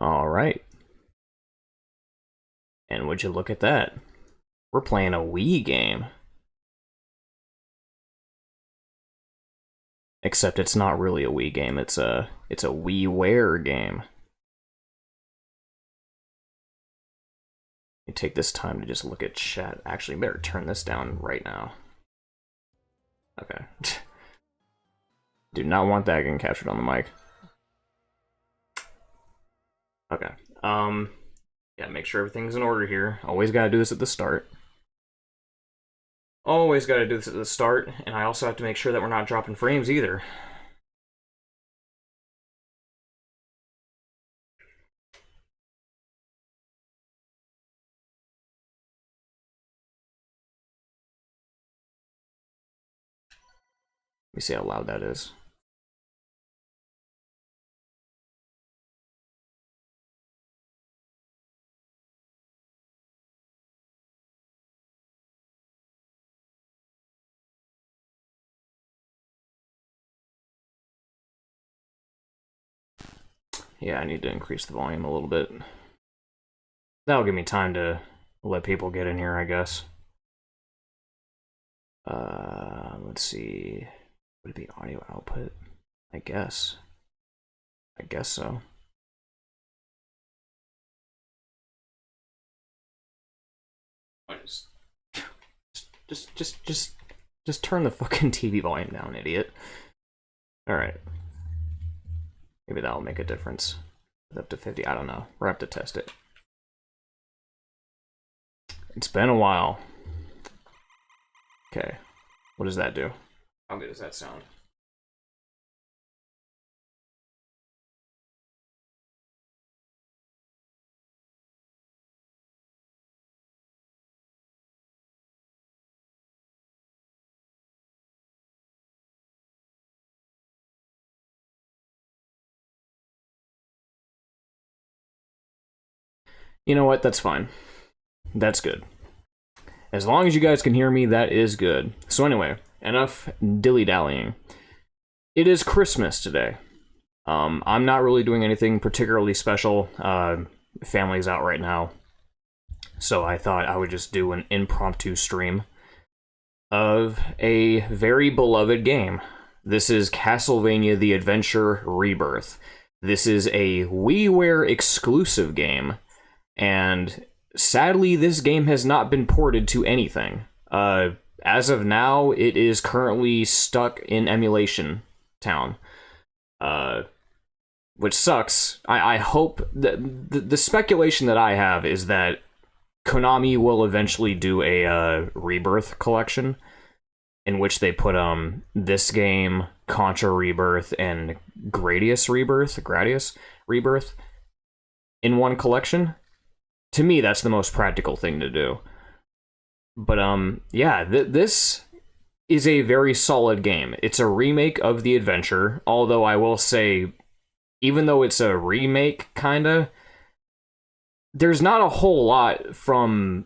All right. And would you look at that? We're playing a Wii game. Except it's not really a Wii game, it's a WiiWare game. You take this time to just look at chat. Actually, better turn this down right now. Okay. Do not want that getting captured on the mic. Okay. Yeah, make sure everything's in order here. Always gotta do this at the start. Always gotta do this at the start, and I also have to make sure that we're not dropping frames either. Let me see how loud that is. Yeah, I need to increase the volume a little bit. That'll give me time to let people get in here, I guess. Let's see. Would it be audio output? I guess. I guess so. Just turn the fucking TV volume down, idiot. Alright. Maybe that'll make a difference. Up to 50, I don't know. We'll have to test it. It's been a while. Okay. What does that do? How good does that sound? You know what? That's fine. That's good. As long as you guys can hear me, that is good. So anyway, enough dilly-dallying. It is Christmas today. I'm not really doing anything particularly special. Family's out right now. So I thought I would just do an impromptu stream of a very beloved game. This is Castlevania The Adventure Rebirth. This is a WiiWare exclusive game. And sadly, this game has not been ported to anything. As of now, it is currently stuck in Emulation Town. Which sucks. I hope that the speculation that I have is that Konami will eventually do a Rebirth collection in which they put this game, Contra Rebirth, and Gradius Rebirth in one collection. To me, that's the most practical thing to do. But, yeah, this is a very solid game. It's a remake of The Adventure, although I will say, even though it's a remake, kinda, there's not a whole lot from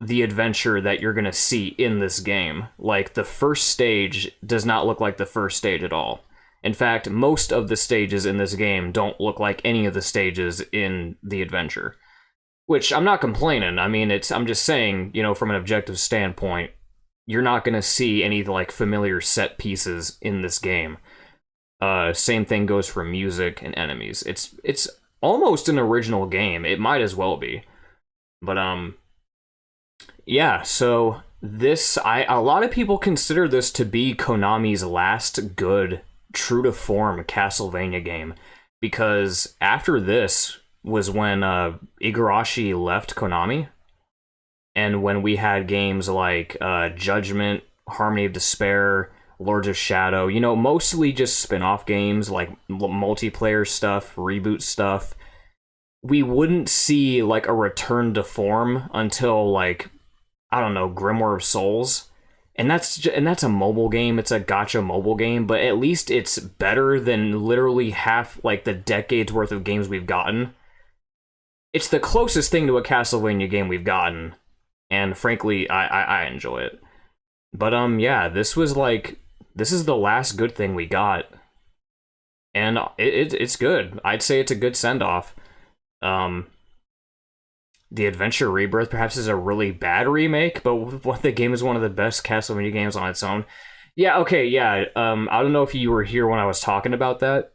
The Adventure that you're gonna see in this game. Like, the first stage does not look like the first stage at all. In fact, most of the stages in this game don't look like any of the stages in The Adventure. Which, I'm not complaining. I mean, I'm just saying, you know, from an objective standpoint, you're not going to see any, like, familiar set pieces in this game. Same thing goes for music and enemies. It's almost an original game. It might as well be. But, yeah, so this, a lot of people consider this to be Konami's last good, true-to-form Castlevania game. Because after this was when Igarashi left Konami, and when we had games like Judgment, Harmony of Despair, Lords of Shadow, you know, mostly just spin-off games, like multiplayer stuff, reboot stuff, we wouldn't see, like, a return to form until, like, I don't know, Grimoire of Souls. And that's a mobile game, it's a gacha mobile game, but at least it's better than literally half, like, the decade's worth of games we've gotten. It's the closest thing to a Castlevania game we've gotten, and frankly, I enjoy it. But, yeah, this is the last good thing we got, and it's good. I'd say it's a good send-off. Um, the Adventure Rebirth perhaps is a really bad remake, but what the game is one of the best Castlevania games on its own. Yeah, okay, yeah. I don't know if you were here when I was talking about that.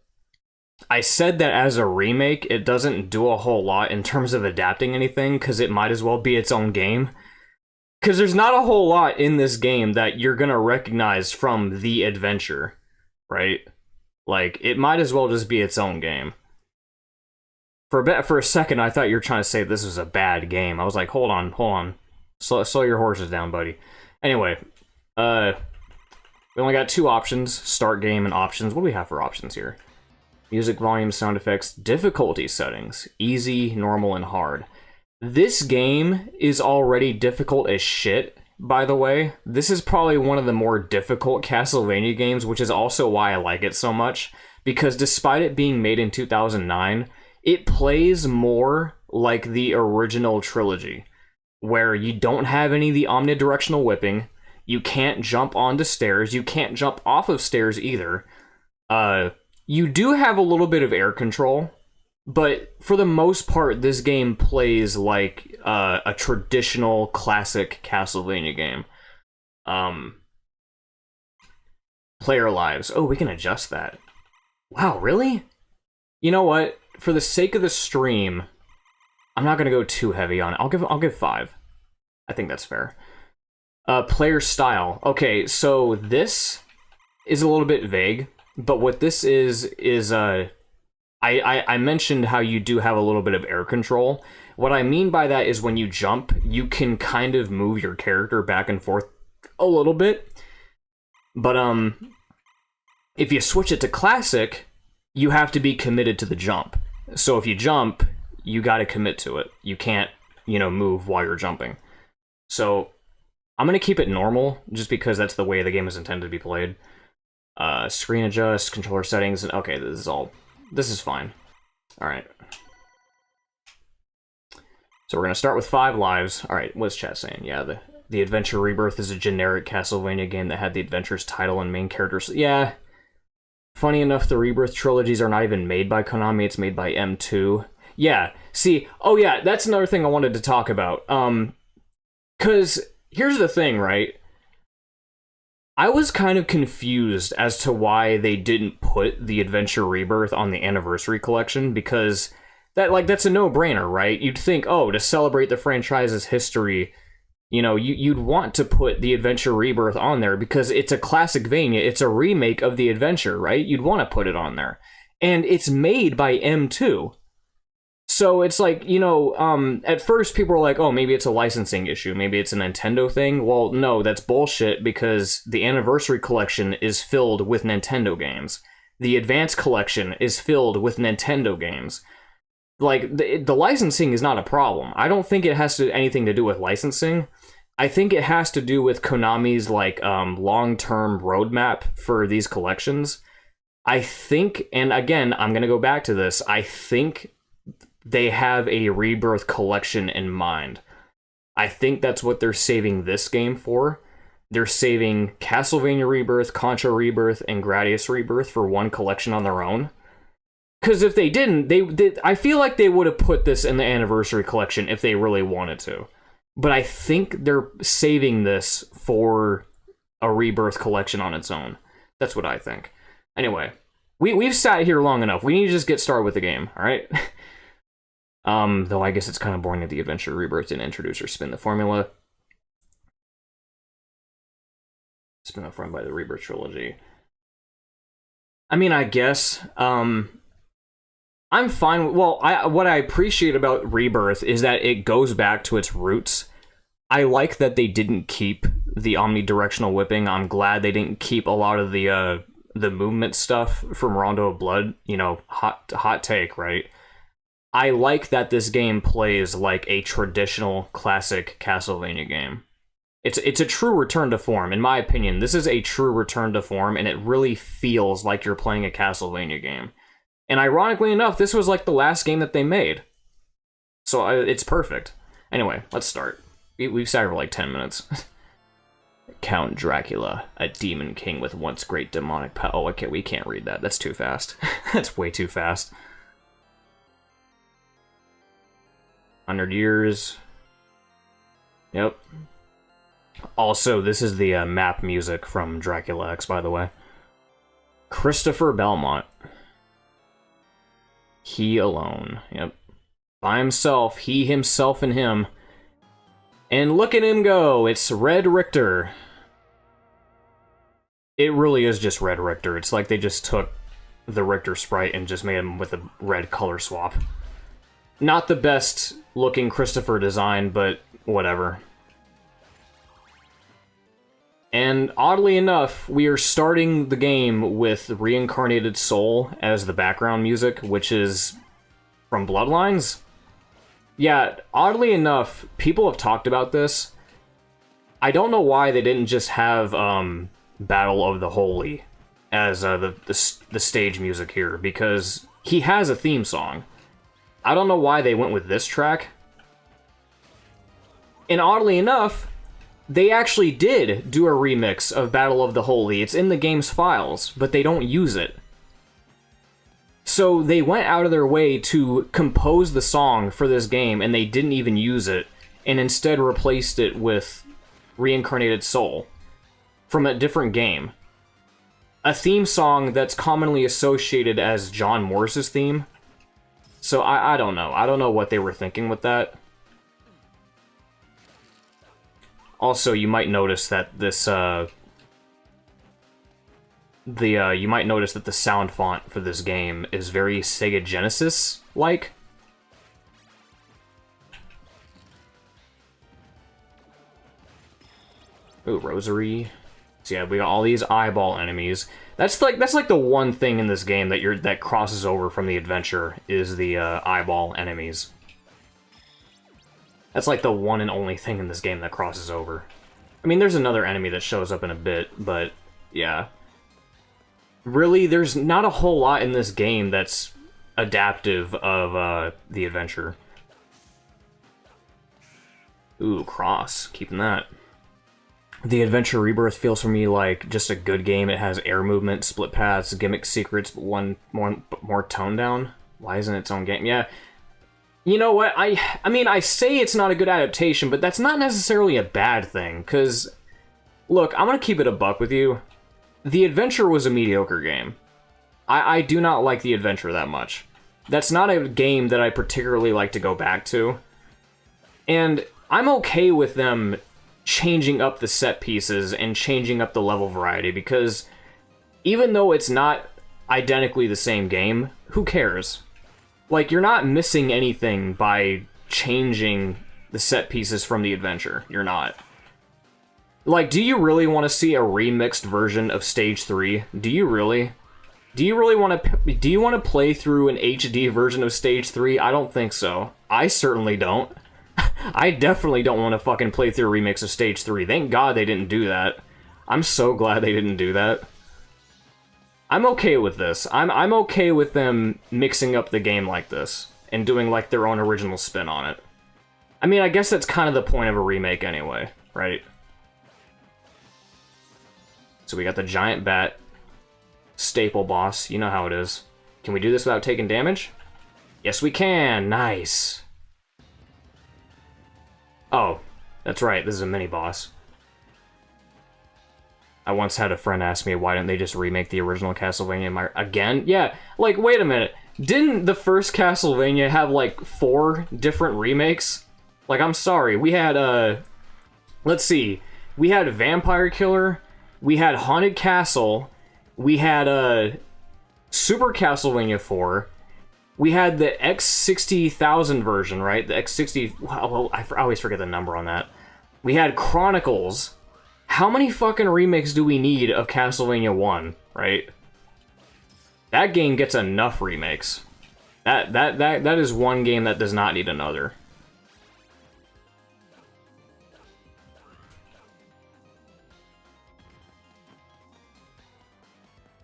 I said that as a remake, it doesn't do a whole lot in terms of adapting anything, because it might as well be its own game. Because there's not a whole lot in this game that you're gonna recognize from the adventure, right? Like, it might as well just be its own game. For a second, I thought you were trying to say this was a bad game. I was like, hold on. Slow your horses down, buddy. Anyway, we only got 2 options, start game and options. What do we have for options here? Music volume, sound effects, difficulty settings, easy, normal, and hard. This game is already difficult as shit, by the way. This is probably one of the more difficult Castlevania games, which is also why I like it so much, because despite it being made in 2009, it plays more like the original trilogy, where you don't have any of the omnidirectional whipping, you can't jump onto stairs, you can't jump off of stairs either. You do have a little bit of air control, but for the most part, this game plays like a traditional classic Castlevania game. Player lives. Oh, we can adjust that. Wow, really? You know what? For the sake of the stream, I'm not gonna go too heavy on it. I'll give 5. I think that's fair. Player style. Okay, so this is a little bit vague, but what this is I mentioned how you do have a little bit of air control. What I mean by that is when you jump, you can kind of move your character back and forth a little bit. But if you switch it to classic, you have to be committed to the jump. So if you jump, you got to commit to it. You can't, move while you're jumping. So I'm going to keep it normal, just because that's the way the game is intended to be played. Screen adjust, controller settings, and okay, this is fine. Alright. So we're going to start with 5 lives. Alright, what's chat saying? Yeah, the Adventure Rebirth is a generic Castlevania game that had the Adventure's title and main characters. Yeah. Funny enough, the Rebirth trilogies are not even made by Konami, it's made by M2. Yeah, see, oh yeah, that's another thing I wanted to talk about. Because here's the thing, right? I was kind of confused as to why they didn't put the Adventure Rebirth on the Anniversary Collection, because that's a no-brainer, right? You'd think, oh, to celebrate the franchise's history, you'd want to put the Adventure Rebirth on there because it's a classic Vania, it's a remake of the Adventure, right? You'd want to put it on there. And it's made by M2. So it's like, at first people were like, oh, maybe it's a licensing issue, maybe it's a Nintendo thing. Well, no, that's bullshit, because the Anniversary Collection is filled with Nintendo games. The Advance Collection is filled with Nintendo games. Like, the licensing is not a problem. I don't think it has anything to do with licensing. I think it has to do with Konami's, long-term roadmap for these collections. I think, and again, I'm going to go back to this, I think they have a Rebirth collection in mind. I think that's what they're saving this game for. They're saving Castlevania Rebirth, Contra Rebirth, and Gradius Rebirth for one collection on their own. Because if they didn't, I feel like they would have put this in the Anniversary Collection if they really wanted to. But I think they're saving this for a Rebirth collection on its own. That's what I think. Anyway, we've sat here long enough. We need to just get started with the game, alright? Though I guess it's kind of boring that the Adventure Rebirth didn't introduce or spin the formula. Spin off run by the Rebirth trilogy. I mean, I guess, I'm fine. Well, what I appreciate about Rebirth is that it goes back to its roots. I like that they didn't keep the omnidirectional whipping. I'm glad they didn't keep a lot of the movement stuff from Rondo of Blood. Hot take, right? I like that this game plays like a traditional classic Castlevania game. It's a true return to form, in my opinion. This is a true return to form, and it really feels like you're playing a Castlevania game. And ironically enough, this was like the last game that they made. So it's perfect. Anyway, let's start. We've sat here for like 10 minutes. Count Dracula, a demon king with once great demonic power. Oh, okay, we can't read that. That's too fast. That's way too fast. 100 years. Yep. Also, this is the map music from Dracula X, by the way. Christopher Belmont. He alone. Yep. By himself. He, himself, and him. And look at him go! It's Red Richter. It really is just Red Richter. It's like they just took the Richter sprite and just made him with a red color swap. Not the best looking Christopher design, but whatever. And oddly enough, we are starting the game with Reincarnated Soul as the background music, which is from Bloodlines. Yeah, oddly enough, people have talked about this. I don't know why they didn't just have Battle of the Holy as the stage music here, because he has a theme song. I don't know why they went with this track. And oddly enough, they actually did do a remix of Battle of the Holy. It's in the game's files, but they don't use it. So they went out of their way to compose the song for this game, and they didn't even use it, and instead replaced it with Reincarnated Soul from a different game. A theme song that's commonly associated as John Morris's theme. So I don't know. I don't know what they were thinking with that. Also, you might notice that this, you might notice that the sound font for this game is very Sega Genesis-like. Ooh, Rosary. So yeah, we got all these eyeball enemies. That's like the one thing in this game that crosses over from the adventure is the eyeball enemies. That's like the one and only thing in this game that crosses over. I mean, there's another enemy that shows up in a bit, but yeah. Really, there's not a whole lot in this game that's adaptive of the adventure. Ooh, cross. Keeping that. The Adventure Rebirth feels for me like just a good game. It has air movement, split paths, gimmick secrets, but one more toned down. Why isn't it its own game? Yeah. You know what? I mean, I say it's not a good adaptation, but that's not necessarily a bad thing, because, look, I'm gonna keep it a buck with you. The Adventure was a mediocre game. I do not like The Adventure that much. That's not a game that I particularly like to go back to. And I'm okay with them changing up the set pieces and changing up the level variety, because even though it's not identically the same game, who cares? Like, you're not missing anything by changing the set pieces from the adventure. You're not. Like, do you really want to see a remixed version of Stage 3? Do you really? Do you really want to play through an HD version of Stage 3? I don't think so. I certainly don't. I definitely don't want to fucking play through a remix of Stage 3. Thank God they didn't do that. I'm so glad they didn't do that. I'm okay with this. I'm okay with them mixing up the game like this and doing like their own original spin on it. I mean, I guess that's kind of the point of a remake anyway, right? So we got the giant bat staple boss. You know how it is. Can we do this without taking damage? Yes, we can. Nice. Oh, that's right. This is a mini boss. I once had a friend ask me, why didn't they just remake the original Castlevania again? Yeah, like, wait a minute. Didn't the first Castlevania have, like, 4 different remakes? Like, I'm sorry. We had, let's see. We had Vampire Killer. We had Haunted Castle. We had, Super Castlevania 4. We had the X60,000 version, right? The X60... Well, I always forget the number on that. We had Chronicles. How many fucking remakes do we need of Castlevania 1, right? That game gets enough remakes. That is one game that does not need another.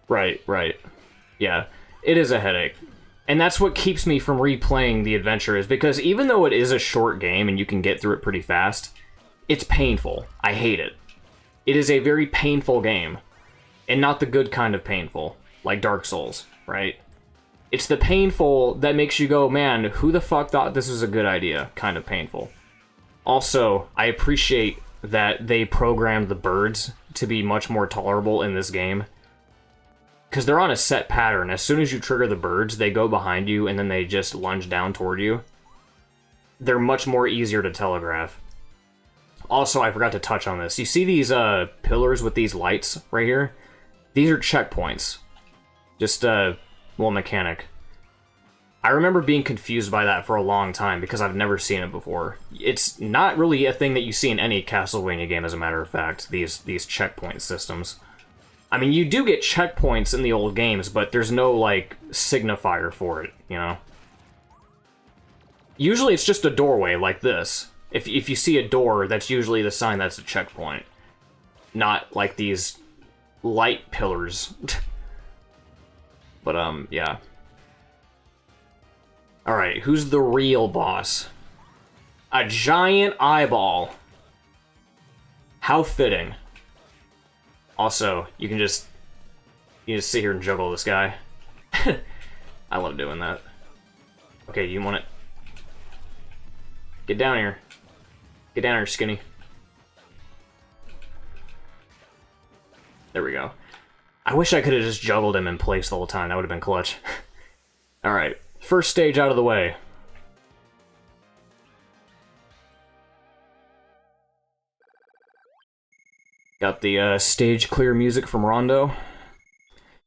Right. Yeah, it is a headache. And that's what keeps me from replaying the adventure, is because even though it is a short game and you can get through it pretty fast, it's painful. I hate it. It is a very painful game. And not the good kind of painful, like Dark Souls, right? It's the painful that makes you go, man, who the fuck thought this was a good idea? Kind of painful. Also, I appreciate that they programmed the birds to be much more tolerable in this game. Because they're on a set pattern. As soon as you trigger the birds, they go behind you and then they just lunge down toward you. They're much more easier to telegraph. Also, I forgot to touch on this. You see these pillars with these lights right here? These are checkpoints. Just a little mechanic. I remember being confused by that for a long time because I've never seen it before. It's not really a thing that you see in any Castlevania game, as a matter of fact, these checkpoint systems. I mean, you do get checkpoints in the old games, but there's no, like, signifier for it, you know? Usually it's just a doorway like this. If you see a door, that's usually the sign that's a checkpoint. Not like these light pillars. But, yeah. Alright, who's the real boss? A giant eyeball. How fitting. Also, you can just sit here and juggle this guy. I love doing that. Okay, you want it? Get down here. Get down here, skinny. There we go. I wish I could have just juggled him in place the whole time. That would have been clutch. Alright, first stage out of the way. Got the stage clear music from Rondo.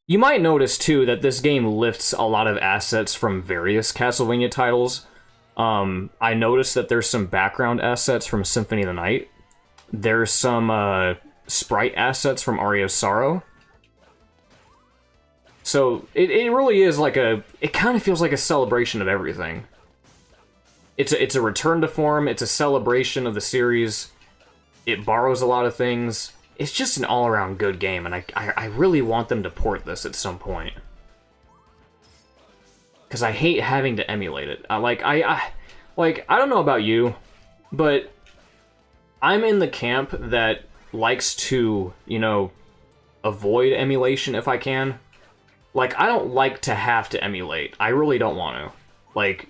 You might notice, too, that this game lifts a lot of assets from various Castlevania titles. I noticed that there's some background assets from Symphony of the Night. There's some sprite assets from Aria of Sorrow. So, it really is like a... It kind of feels like a celebration of everything. It's a return to form, it's a celebration of the series. It borrows a lot of things. It's just an all-around good game, and I really want them to port this at some point. Because I hate having to emulate it. I don't know about you, but I'm in the camp that likes to, you know, avoid emulation if I can. Like, I don't like to have to emulate. I really don't want to. Like,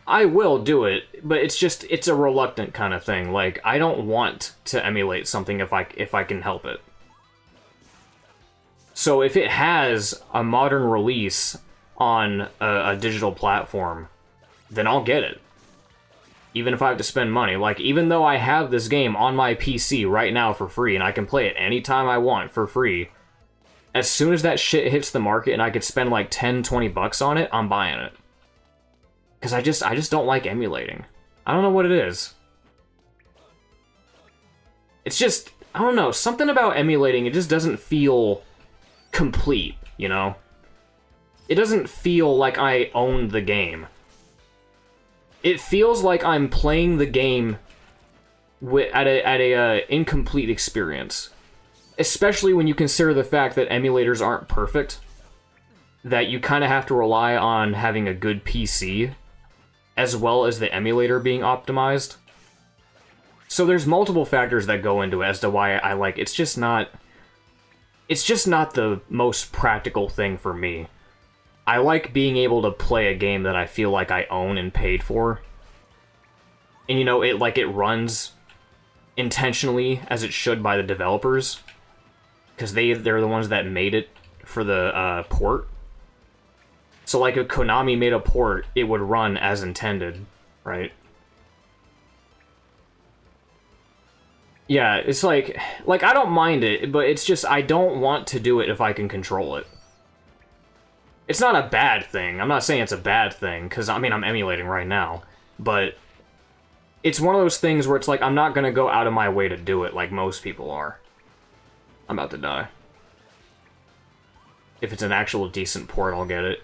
I will do it, but it's a reluctant kind of thing. Like, I don't want to emulate something if I can help it. So if it has a modern release on a digital platform, then I'll get it. Even if I have to spend money. Like, even though I have this game on my PC right now for free, and I can play it anytime I want for free, as soon as that shit hits the market and I could spend like 10, 20 bucks on it, I'm buying it. Because I just don't like emulating. I don't know what it is. It's just, I don't know, something about emulating, it just doesn't feel complete, you know? It doesn't feel like I own the game. It feels like I'm playing the game at a incomplete experience. Especially when you consider the fact that emulators aren't perfect. That you kind of have to rely on having a good PC, as well as the emulator being optimized. So there's multiple factors that go into it as to why I like it's just not the most practical thing for me. I like being able to play a game that I feel like I own and paid for. And you know, it runs intentionally as it should by the developers. Because they're the ones that made it for the port. So like if Konami made a port, it would run as intended, right? Yeah, it's like I don't mind it, but it's just I don't want to do it if I can control it. It's not a bad thing. I'm not saying it's a bad thing, because I mean I'm emulating right now, but it's one of those things where it's like I'm not gonna go out of my way to do it like most people are. I'm about to die. If it's an actual decent port, I'll get it.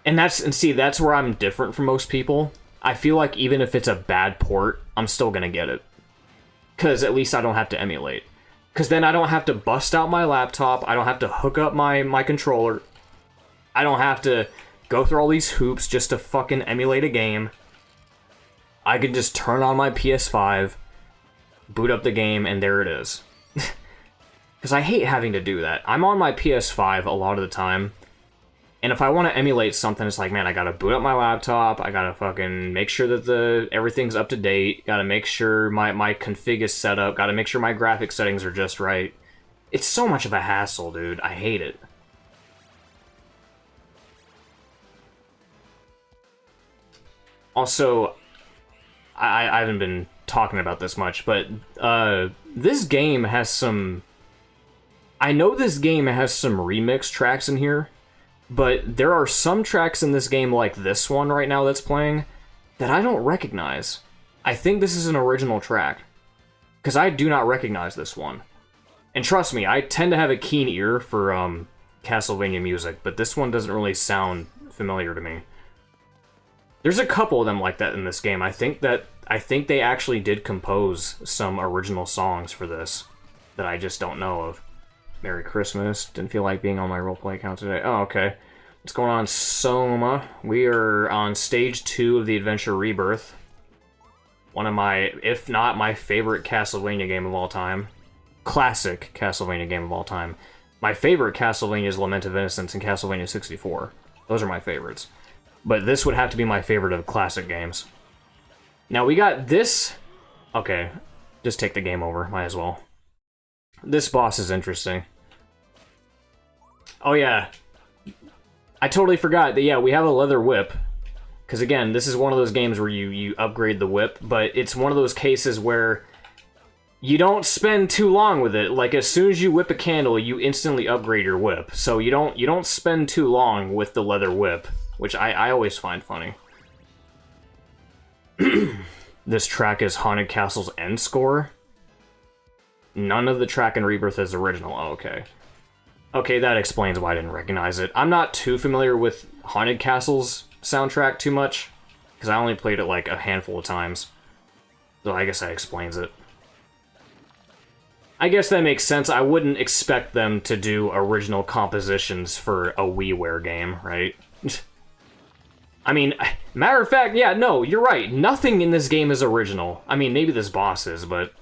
And see, that's where I'm different from most people. I feel like even if it's a bad port, I'm still gonna get it. Because at least I don't have to emulate. Because then I don't have to bust out my laptop, I don't have to hook up my controller. I don't have to go through all these hoops just to fucking emulate a game. I can just turn on my PS5, boot up the game, and there it is. Because I hate having to do that. I'm on my PS5 a lot of the time, And if I want to emulate something, it's like, man, I gotta boot up my laptop, I gotta fucking make sure that everything's up to date, gotta make sure my config is set up, gotta make sure my graphic settings are just right. It's so much of a hassle, dude. I hate it. Also, I haven't been talking about this much, but this game has some... I know this game has some remix tracks in here, but there are some tracks in this game, like this one right now that's playing, that I don't recognize. I think this is an original track, because I do not recognize this one. And trust me, I tend to have a keen ear for Castlevania music, but this one doesn't really sound familiar to me. There's a couple of them like that in this game. I think they actually did compose some original songs for this that I just don't know of. Merry Christmas. Didn't feel like being on my roleplay account today. Oh, okay. What's going on, Soma? We are on stage 2 of the adventure Rebirth. One of my, if not my favorite Castlevania game of all time. Classic Castlevania game of all time. My favorite Castlevania is Lament of Innocence and Castlevania 64. Those are my favorites. But this would have to be my favorite of classic games. Now we got this... Okay, just take the game over, might as well. This boss is interesting. Oh yeah, I totally forgot that, yeah, we have a leather whip. Because again, this is one of those games where you upgrade the whip, but it's one of those cases where you don't spend too long with it. Like, as soon as you whip a candle, you instantly upgrade your whip. So you don't spend too long with the leather whip, which I always find funny. This track is Haunted Castle's end score. None of the track in Rebirth is original. Oh, okay. Okay, that explains why I didn't recognize it. I'm not too familiar with Haunted Castle's soundtrack too much, because I only played it like a handful of times. So I guess that explains it. I guess that makes sense. I wouldn't expect them to do original compositions for a WiiWare game, right? I mean, matter of fact, yeah, no, you're right. Nothing in this game is original. I mean, maybe this boss is, but...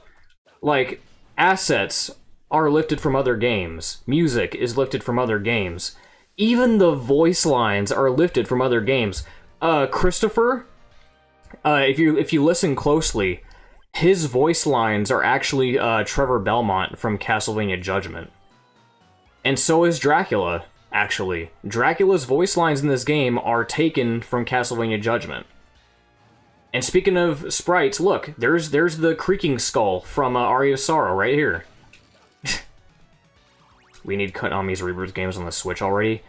Like, assets are lifted from other games. Music is lifted from other games. Even the voice lines are lifted from other games. Christopher, if you listen closely, his voice lines are actually Trevor Belmont from Castlevania Judgment. And so is Dracula, actually. Dracula's voice lines in this game are taken from Castlevania Judgment. And speaking of sprites, look, there's the creaking skull from Aria of Sorrow right here. We need Konami's Rebirth games on the Switch already.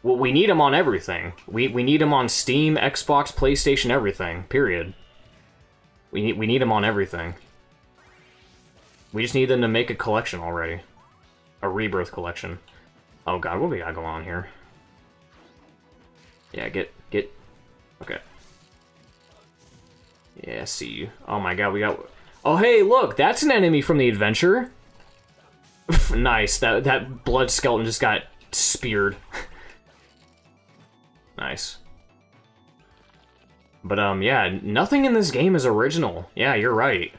Well, we need them on everything. We need them on Steam, Xbox, PlayStation, everything. Period. We need them on everything. We just need them to make a collection already. A Rebirth collection. Oh god, what do we got going on here? Yeah, get... Okay. Yeah, see you. Oh my god, we got... Oh hey, look! That's an enemy from the adventure! Nice, that blood skeleton just got speared. Nice. But, yeah, nothing in this game is original. Yeah, you're right.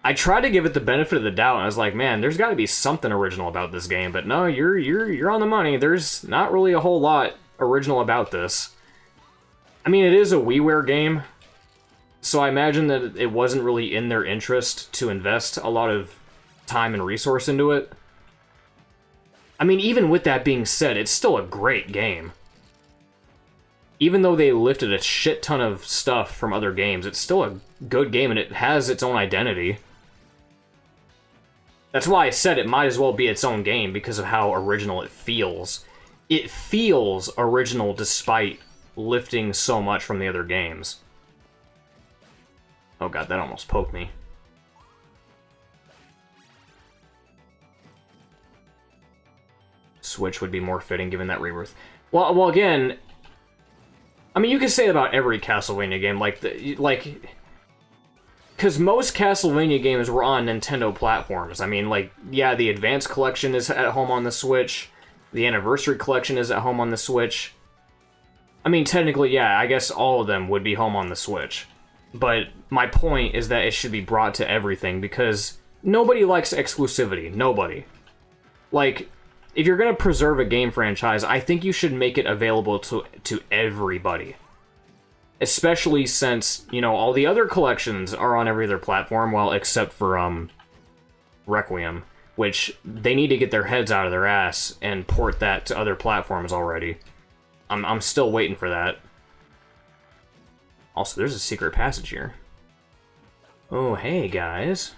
I tried to give it the benefit of the doubt, and I was like, man, there's gotta be something original about this game, but no, you're on the money. There's not really a whole lot original about this. I mean, it is a WiiWare game, so I imagine that it wasn't really in their interest to invest a lot of time and resource into it. I mean, even with that being said, it's still a great game. Even though they lifted a shit ton of stuff from other games, it's still a good game, and it has its own identity. That's why I said it might as well be its own game, because of how original it feels. It feels original despite lifting so much from the other games. Oh god, that almost poked me. Switch would be more fitting given that Rebirth. Well, again... I mean, you could say about every Castlevania game, because most Castlevania games were on Nintendo platforms. I mean, like, yeah, the Advanced Collection is at home on the Switch, the Anniversary Collection is at home on the Switch. I mean, technically, yeah, I guess all of them would be home on the Switch. But my point is that it should be brought to everything, because nobody likes exclusivity. Nobody. Like, if you're gonna preserve a game franchise, I think you should make it available to everybody. Especially since, you know, all the other collections are on every other platform, well, except for, Requiem, which they need to get their heads out of their ass and port that to other platforms already. I'm still waiting for that. Also, there's a secret passage here. Oh, hey, guys.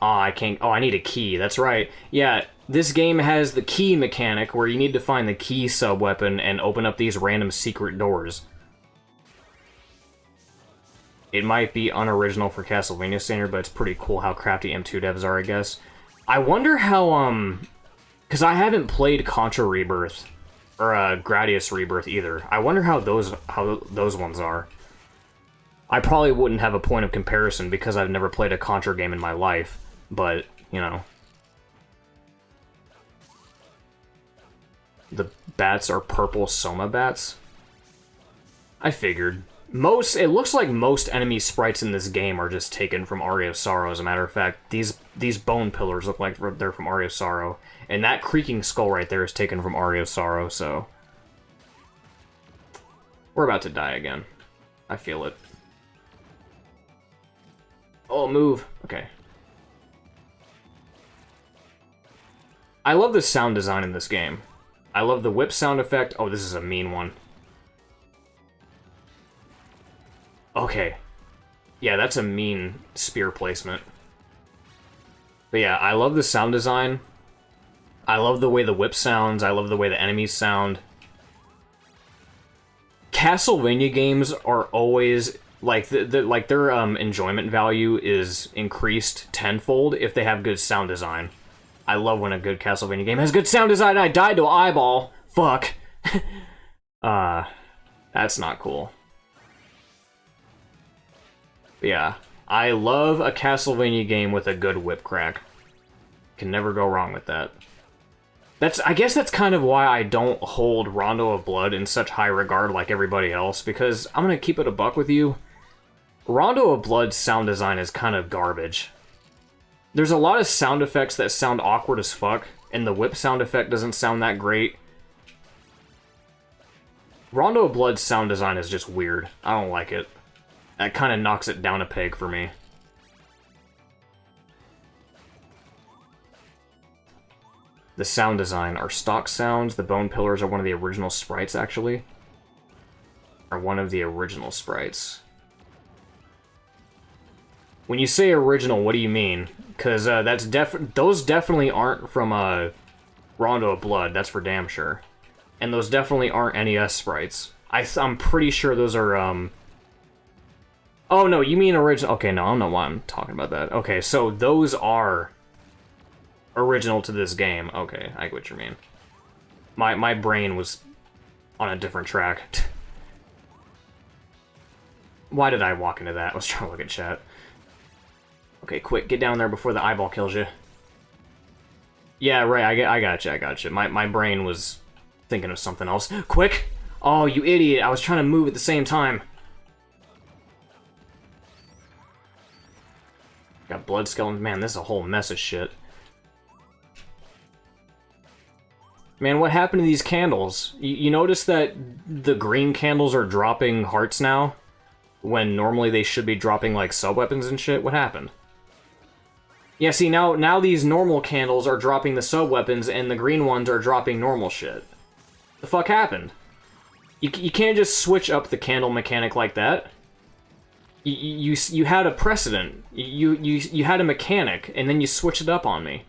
Oh, I can't... Oh, I need a key. That's right. Yeah, this game has the key mechanic where you need to find the key sub-weapon and open up these random secret doors. It might be unoriginal for Castlevania standard, but it's pretty cool how crafty M2 devs are, I guess. I wonder how, because I haven't played Contra Rebirth, or Gradius Rebirth either. I wonder how those ones are. I probably wouldn't have a point of comparison because I've never played a Contra game in my life, but, you know. The bats are purple Soma bats? I figured. It looks like most enemy sprites in this game are just taken from Aria of Sorrow, as a matter of fact. These bone pillars look like they're from Aria of Sorrow. And that creaking skull right there is taken from Aria of Sorrow, so... We're about to die again. I feel it. Oh, move. Okay. I love the sound design in this game. I love the whip sound effect. Oh, this is a mean one. Okay. Yeah, that's a mean spear placement. But yeah, I love the sound design. I love the way the whip sounds. I love the way the enemies sound. Castlevania games are always... Like, their enjoyment value is increased tenfold if they have good sound design. I love when a good Castlevania game has good sound design. I died to an eyeball. Fuck. That's not cool. But yeah, I love a Castlevania game with a good whip crack. Can never go wrong with that. I guess that's kind of why I don't hold Rondo of Blood in such high regard like everybody else, because I'm gonna keep it a buck with you. Rondo of Blood's sound design is kind of garbage. There's a lot of sound effects that sound awkward as fuck, and the whip sound effect doesn't sound that great. Rondo of Blood's sound design is just weird. I don't like it. That kind of knocks it down a peg for me. The sound design are stock sounds. The bone pillars are one of the original sprites, actually. Are one of the original sprites. When you say original, what do you mean? Because those definitely aren't from Rondo of Blood, that's for damn sure. And those definitely aren't NES sprites. I'm pretty sure those are, Oh, no, you mean original... Okay, no, I don't know why I'm talking about that. Okay, so those are original to this game. Okay, I get what you mean. My brain was on a different track. Why did I walk into that? I was trying to look at chat. Okay, quick, get down there before the eyeball kills you. Yeah, right, I got you. My brain was thinking of something else. Quick! Oh, you idiot, I was trying to move at the same time. Got blood skeletons. Man, this is a whole mess of shit. Man, what happened to these candles? You notice that the green candles are dropping hearts now? When normally they should be dropping, like, sub-weapons and shit? What happened? Yeah, see, now these normal candles are dropping the sub-weapons, and the green ones are dropping normal shit. The fuck happened? You can't just switch up the candle mechanic like that. You had a precedent. You had a mechanic, and then you switched it up on me.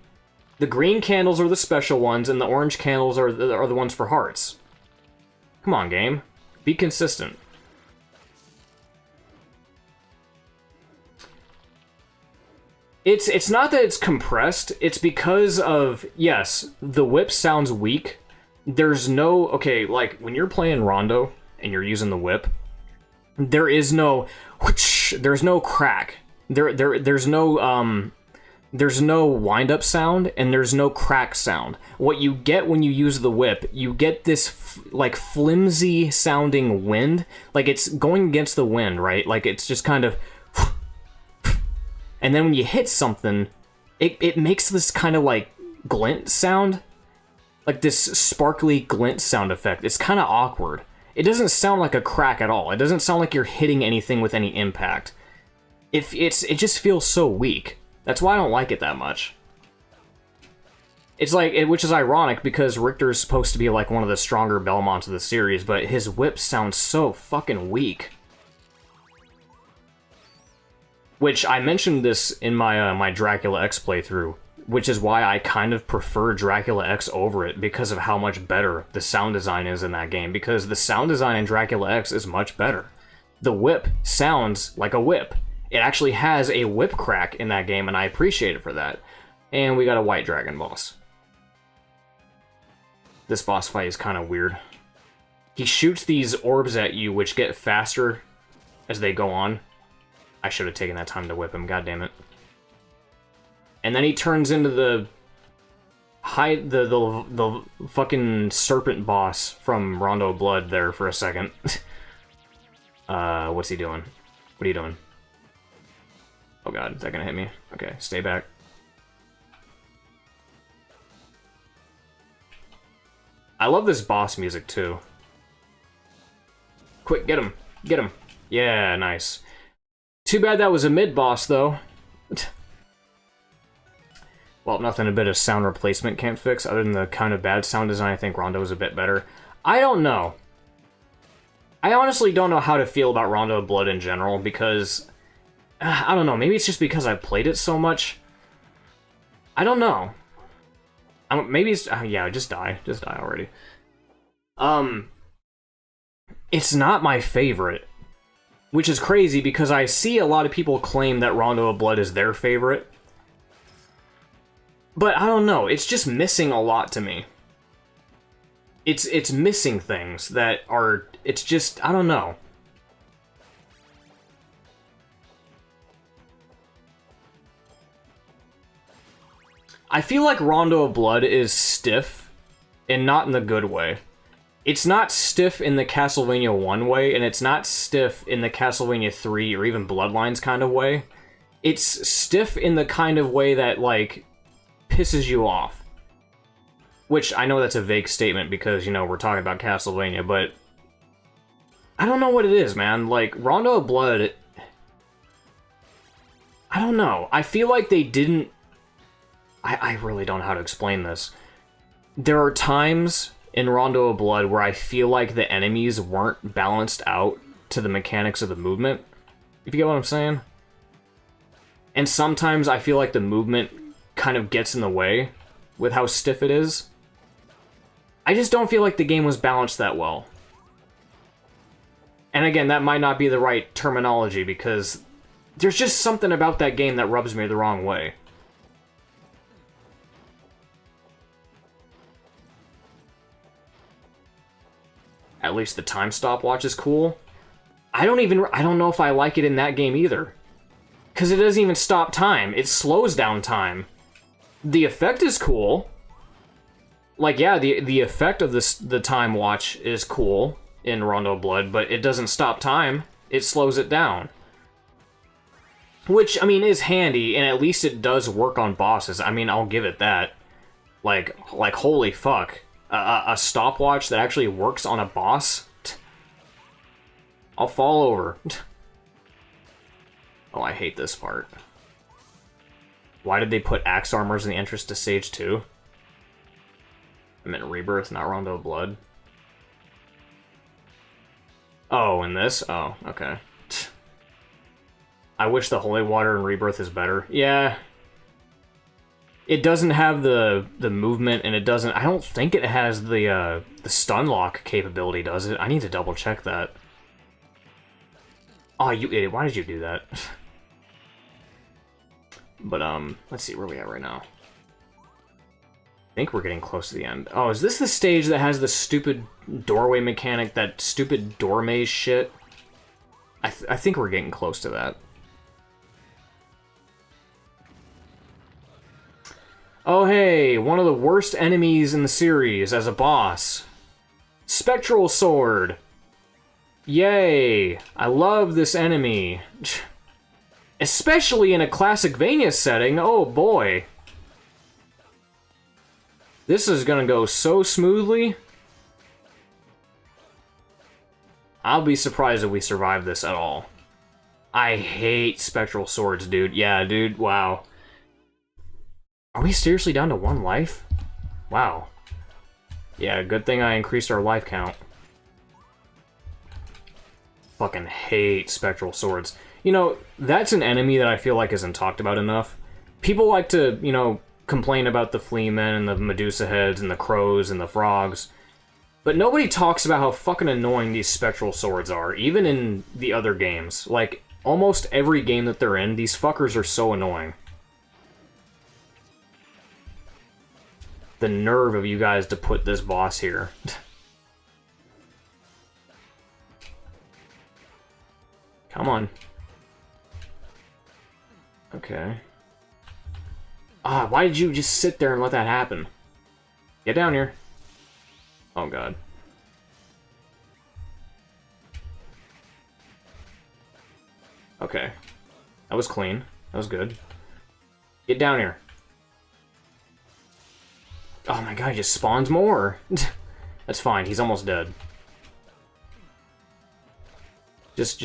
The green candles are the special ones, and the orange candles are the ones for hearts. Come on, game. Be consistent. It's not that it's compressed, it's because of, yes, the whip sounds weak. There's no, okay, like, when you're playing Rondo, and you're using the whip, there is no, whoosh, there's no crack. There's no wind-up sound, and there's no crack sound. What you get when you use the whip, you get this, like, flimsy-sounding wind. Like, it's going against the wind, right? Like, it's just kind of... And then when you hit something, it makes this kind of, like, glint sound. Like this sparkly glint sound effect. It's kind of awkward. It doesn't sound like a crack at all. It doesn't sound like you're hitting anything with any impact. It just feels so weak. That's why I don't like it that much. It's like, which is ironic because Richter's supposed to be like one of the stronger Belmonts of the series, but his whip sounds so fucking weak. Which, I mentioned this in my my Dracula X playthrough, which is why I kind of prefer Dracula X over it, because of how much better the sound design is in that game, because the sound design in Dracula X is much better. The whip sounds like a whip. It actually has a whip crack in that game, and I appreciate it for that. And we got a white dragon boss. This boss fight is kind of weird. He shoots these orbs at you, which get faster as they go on. I should have taken that time to whip him, god damn it. And then he turns into the fucking serpent boss from Rondo of Blood there for a second. What's he doing? What are you doing? Oh god, is that gonna hit me? Okay, stay back. I love this boss music too. Quick, get him! Get him! Yeah, nice. Too bad that was a mid-boss, though. Well, nothing a bit of sound replacement can't fix, other than the kind of bad sound design. I think Rondo is a bit better. I don't know. I honestly don't know how to feel about Rondo of Blood in general, because... I don't know, maybe it's just because I've played it so much. I don't know. Maybe it's... yeah, just die. Just die already. It's not my favorite. Which is crazy, because I see a lot of people claim that Rondo of Blood is their favorite. But I don't know, it's just missing a lot to me. It's missing things that are... It's just... I don't know. I feel like Rondo of Blood is stiff, and not in the good way. It's not stiff in the Castlevania 1 way, and it's not stiff in the Castlevania 3 or even Bloodlines kind of way. It's stiff in the kind of way that, like, pisses you off. Which, I know that's a vague statement because, you know, we're talking about Castlevania, but... I don't know what it is, man. Like, Rondo of Blood... I don't know. I feel like they didn't... I really don't know how to explain this. There are times in Rondo of Blood where I feel like the enemies weren't balanced out to the mechanics of the movement. If you get what I'm saying? And sometimes I feel like the movement kind of gets in the way with how stiff it is. I just don't feel like the game was balanced that well. And again, that might not be the right terminology, because there's just something about that game that rubs me the wrong way. At least the time stopwatch is cool. I don't know if I like it in that game either. Because it doesn't even stop time. It slows down time. The effect is cool. Like, yeah, the effect of the time watch is cool in Rondo of Blood, but it doesn't stop time. It slows it down. Which, I mean, is handy, and at least it does work on bosses. I mean, I'll give it that. Like holy fuck. A stopwatch that actually works on a boss? I'll fall over. Oh, I hate this part. Why did they put axe armors in the entrance to Stage 2? I meant Rebirth, not Rondo of Blood. Oh, in this? Oh, okay. I wish the Holy Water in Rebirth is better. Yeah. It doesn't have the movement, and it doesn't... I don't think it has the stun lock capability, does it? I need to double check that. Oh, you idiot. Why did you do that? But, let's see where we at right now. I think we're getting close to the end. Oh, is this the stage that has the stupid doorway mechanic, that stupid door maze shit? I think we're getting close to that. Oh hey, one of the worst enemies in the series as a boss. Spectral Sword. Yay, I love this enemy. Especially in a classic Vania setting, oh boy. This is gonna go so smoothly. I'll be surprised if we survive this at all. I hate spectral swords, dude. Yeah, dude, wow. Are we seriously down to 1 life? Wow. Yeah, good thing I increased our life count. Fucking hate spectral swords. You know, that's an enemy that I feel like isn't talked about enough. People like to, you know, complain about the flea men and the Medusa heads and the crows and the frogs. But nobody talks about how fucking annoying these spectral swords are, even in the other games. Like, almost every game that they're in, these fuckers are so annoying. The nerve of you guys to put this boss here. Come on. Okay. Ah, why did you just sit there and let that happen? Get down here. Oh, God. Okay. That was clean. That was good. Get down here. Oh my God, he just spawns more. That's fine. He's almost dead. Just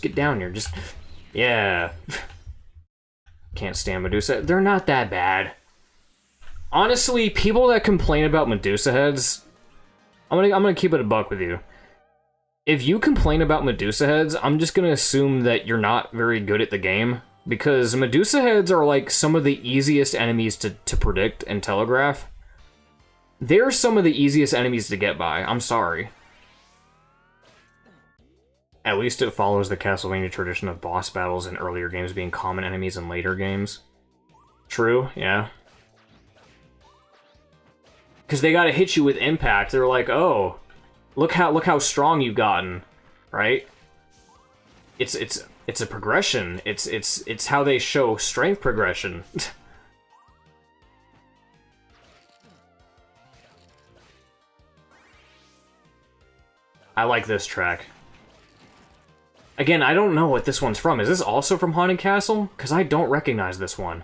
get down here. Just, yeah. Can't stand Medusa. They're not that bad. Honestly, people that complain about Medusa heads, I'm gonna keep it a buck with you. If you complain about Medusa heads, I'm just gonna assume that you're not very good at the game, because Medusa heads are like some of the easiest enemies to predict and telegraph. They're some of the easiest enemies to get by. I'm sorry. At least it follows the Castlevania tradition of boss battles in earlier games being common enemies in later games. True, yeah. Because they gotta hit you with impact. They're like, oh, look how strong you've gotten, right? It's a progression. It's how they show strength progression. I like this track. Again, I don't know what this one's from. Is this also from Haunted Castle? Because I don't recognize this one.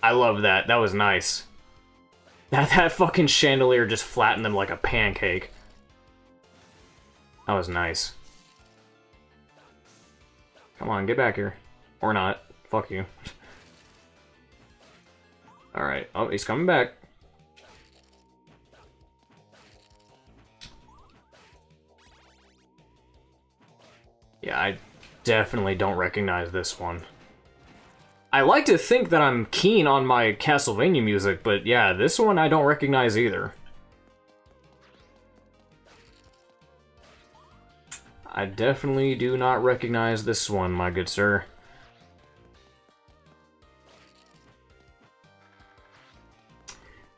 I love that. That was nice. That fucking chandelier just flattened them like a pancake. That was nice. Come on, get back here. Or not. Fuck you. Alright. Oh, he's coming back. Yeah, I definitely don't recognize this one. I like to think that I'm keen on my Castlevania music, but yeah, this one I don't recognize either. I definitely do not recognize this one, my good sir.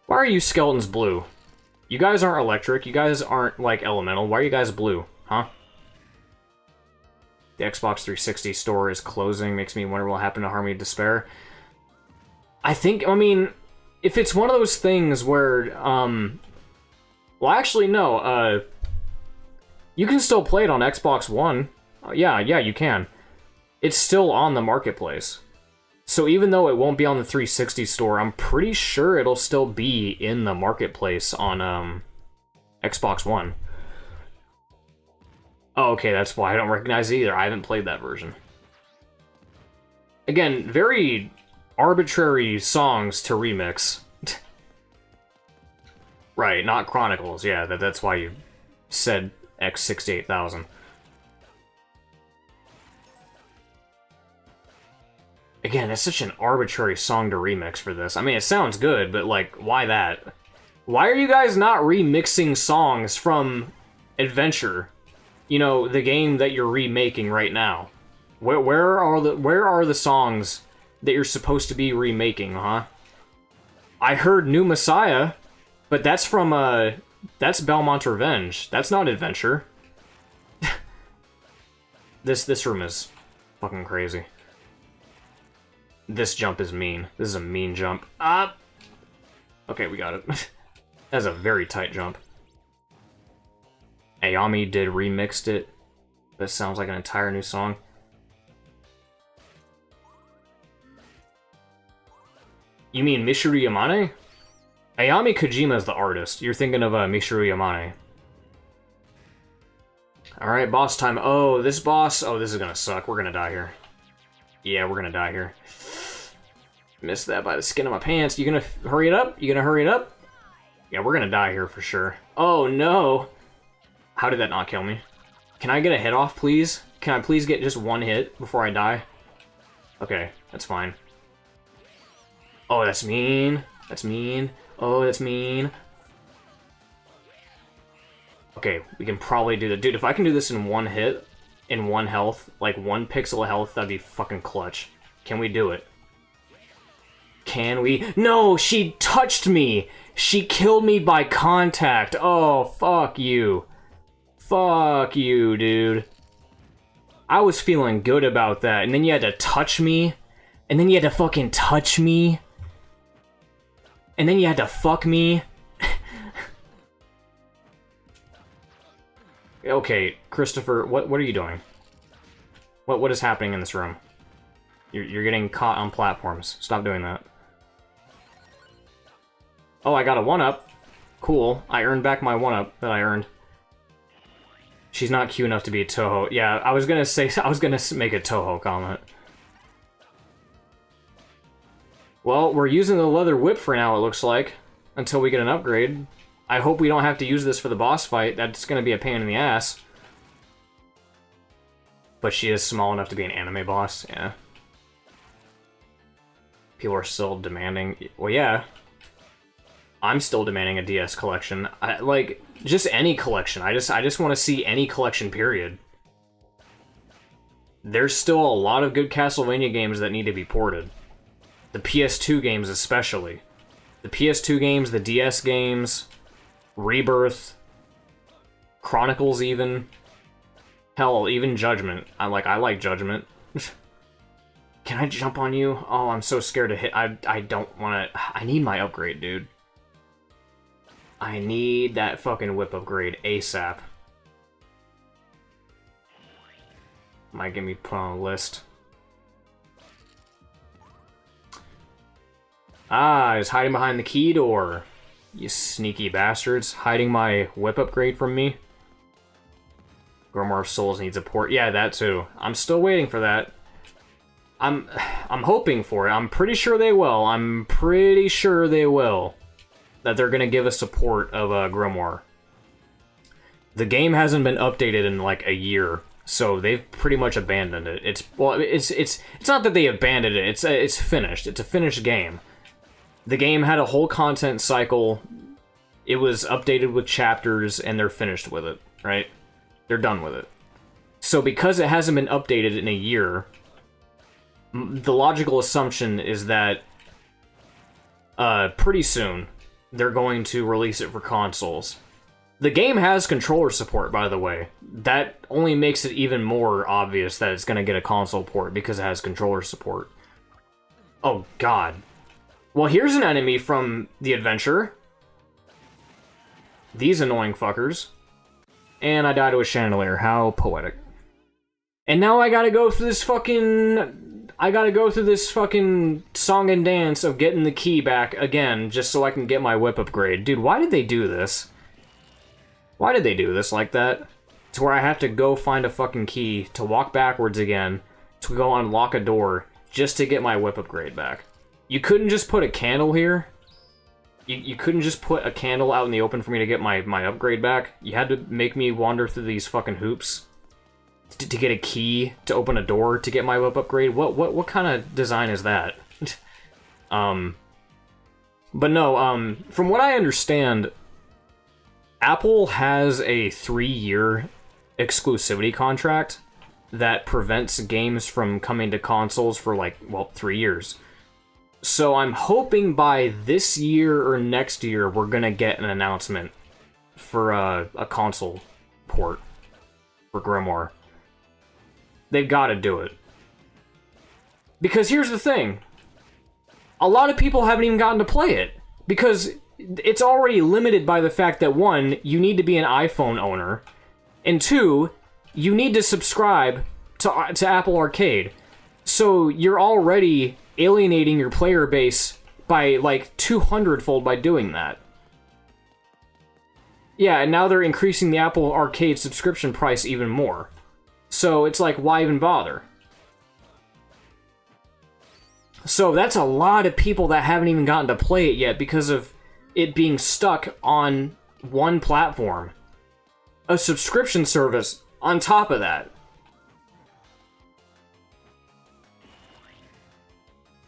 Why are you skeletons blue? You guys aren't electric, you guys aren't, like, elemental. Why are you guys blue, huh? The Xbox 360 store is closing, makes me wonder what will happen to Harmony of Despair. I mean, if it's one of those things where, well, actually, no, you can still play it on Xbox One. Yeah, you can. It's still on the marketplace. So even though it won't be on the 360 store, I'm pretty sure it'll still be in the marketplace on, Xbox One. Oh, okay, that's why I don't recognize it either. I haven't played that version. Again, very arbitrary songs to remix. Right, not Chronicles. Yeah, that's why you said X68000. Again, that's such an arbitrary song to remix for this. I mean, it sounds good, but, like, why that? Why are you guys not remixing songs from Adventure? You know, the game that you're remaking right now. Where are the songs that you're supposed to be remaking, huh? I heard New Messiah, but that's from that's Belmont Revenge. That's not Adventure. This room is fucking crazy. This jump is mean. This is a mean jump. Up. Okay, we got it. That's a very tight jump. Ayami did remixed it. This sounds like an entire new song. You mean Michiru Yamane? Ayami Kojima is the artist. You're thinking of Michiru Yamane. Alright, boss time. Oh, this boss... Oh, this is gonna suck. We're gonna die here. Yeah, we're gonna die here. Missed that by the skin of my pants. You gonna hurry it up? You gonna hurry it up? Yeah, we're gonna die here for sure. Oh, no! How did that not kill me? Can I get a hit off, please? Can I please get just one hit before I die? Okay, that's fine. Oh, that's mean. That's mean. Oh, that's mean. Okay, we can probably do that. Dude, if I can do this in one hit, in one health, like 1 pixel of health, that'd be fucking clutch. Can we do it? Can we? No, she touched me! She killed me by contact! Oh, fuck you. Fuck you, dude. I was feeling good about that, and then you had to touch me, and then you had to fucking touch me, and then you had to fuck me. Okay, Christopher, what are you doing? What is happening in this room? You're getting caught on platforms. Stop doing that. Oh, I got a 1-up. Cool. I earned back my 1-up that I earned. She's not cute enough to be a Toho. Yeah, I was gonna make a Toho comment. Well, we're using the leather whip for now, it looks like. Until we get an upgrade. I hope we don't have to use this for the boss fight. That's gonna be a pain in the ass. But she is small enough to be an anime boss, yeah. People are still demanding... Well, yeah. I'm still demanding a DS collection. Like, just any collection. I just want to see any collection, period. There's still a lot of good Castlevania games that need to be ported. The PS2 games especially. The PS2 games, the DS games, Rebirth, Chronicles even. Hell, even Judgment. I like Judgment. Can I jump on you? Oh, I'm so scared to hit. I don't want to... I need my upgrade, dude. I need that fucking whip upgrade ASAP. Might get me put on a list. Ah, he's hiding behind the key door. You sneaky bastards. Hiding my whip upgrade from me. Grimoire of Souls needs a port. Yeah, that too. I'm still waiting for that. I'm hoping for it. I'm pretty sure they will. I'm pretty sure they will. That they're gonna give us support of Grimoire. The game hasn't been updated in like a year, so they've pretty much abandoned it. It's not that they abandoned it. It's finished. It's a finished game. The game had a whole content cycle. It was updated with chapters, and they're finished with it. Right? They're done with it. So because it hasn't been updated in a year, the logical assumption is that pretty soon they're going to release it for consoles. The game has controller support, by the way. That only makes it even more obvious that it's going to get a console port because it has controller support. Oh, God. Well, here's an enemy from the adventure. These annoying fuckers. And I die to a chandelier. How poetic. And now I gotta go through this fucking... I gotta go through this fucking song and dance of getting the key back again, just so I can get my whip upgrade. Dude, why did they do this? Why did they do this like that? To where I have to go find a fucking key, to walk backwards again, to go unlock a door, just to get my whip upgrade back. You couldn't just put a candle here? You couldn't just put a candle out in the open for me to get my upgrade back? You had to make me wander through these fucking hoops? To get a key to open a door to get my whip upgrade? What kind of design is that? But no, from what I understand, Apple has a 3-year exclusivity contract that prevents games from coming to consoles for like, well, 3 years. So I'm hoping by this year or next year we're gonna get an announcement for a console port for Grimoire. They've got to do it. Because here's the thing. A lot of people haven't even gotten to play it. Because it's already limited by the fact that, 1, you need to be an iPhone owner. And 2, you need to subscribe to Apple Arcade. So you're already alienating your player base by, like, 200-fold by doing that. Yeah, and now they're increasing the Apple Arcade subscription price even more. So it's like, why even bother? So that's a lot of people that haven't even gotten to play it yet because of it being stuck on one platform. A subscription service on top of that.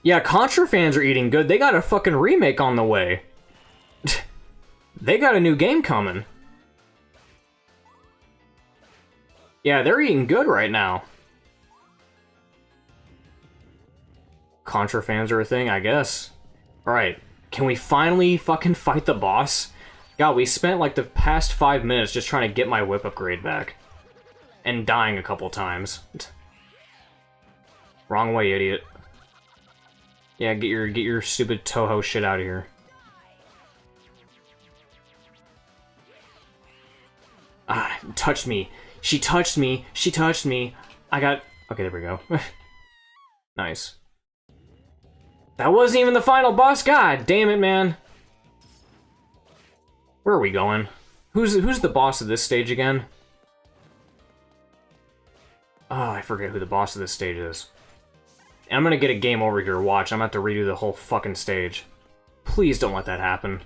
Yeah, Contra fans are eating good. They got a fucking remake on the way. They got a new game coming. Yeah, they're eating good right now. Contra fans are a thing, I guess. Alright, can we finally fucking fight the boss? God, we spent like the past 5 minutes just trying to get my whip upgrade back. And dying a couple times. Wrong way, idiot. Yeah, get your stupid Toho shit out of here. Ah, touched me. She touched me. She touched me. I got... Okay, there we go. Nice. That wasn't even the final boss. God damn it, man. Where are we going? Who's the boss of this stage again? Oh, I forget who the boss of this stage is. I'm gonna get a game over here. Watch, I'm gonna have to redo the whole fucking stage. Please don't let that happen.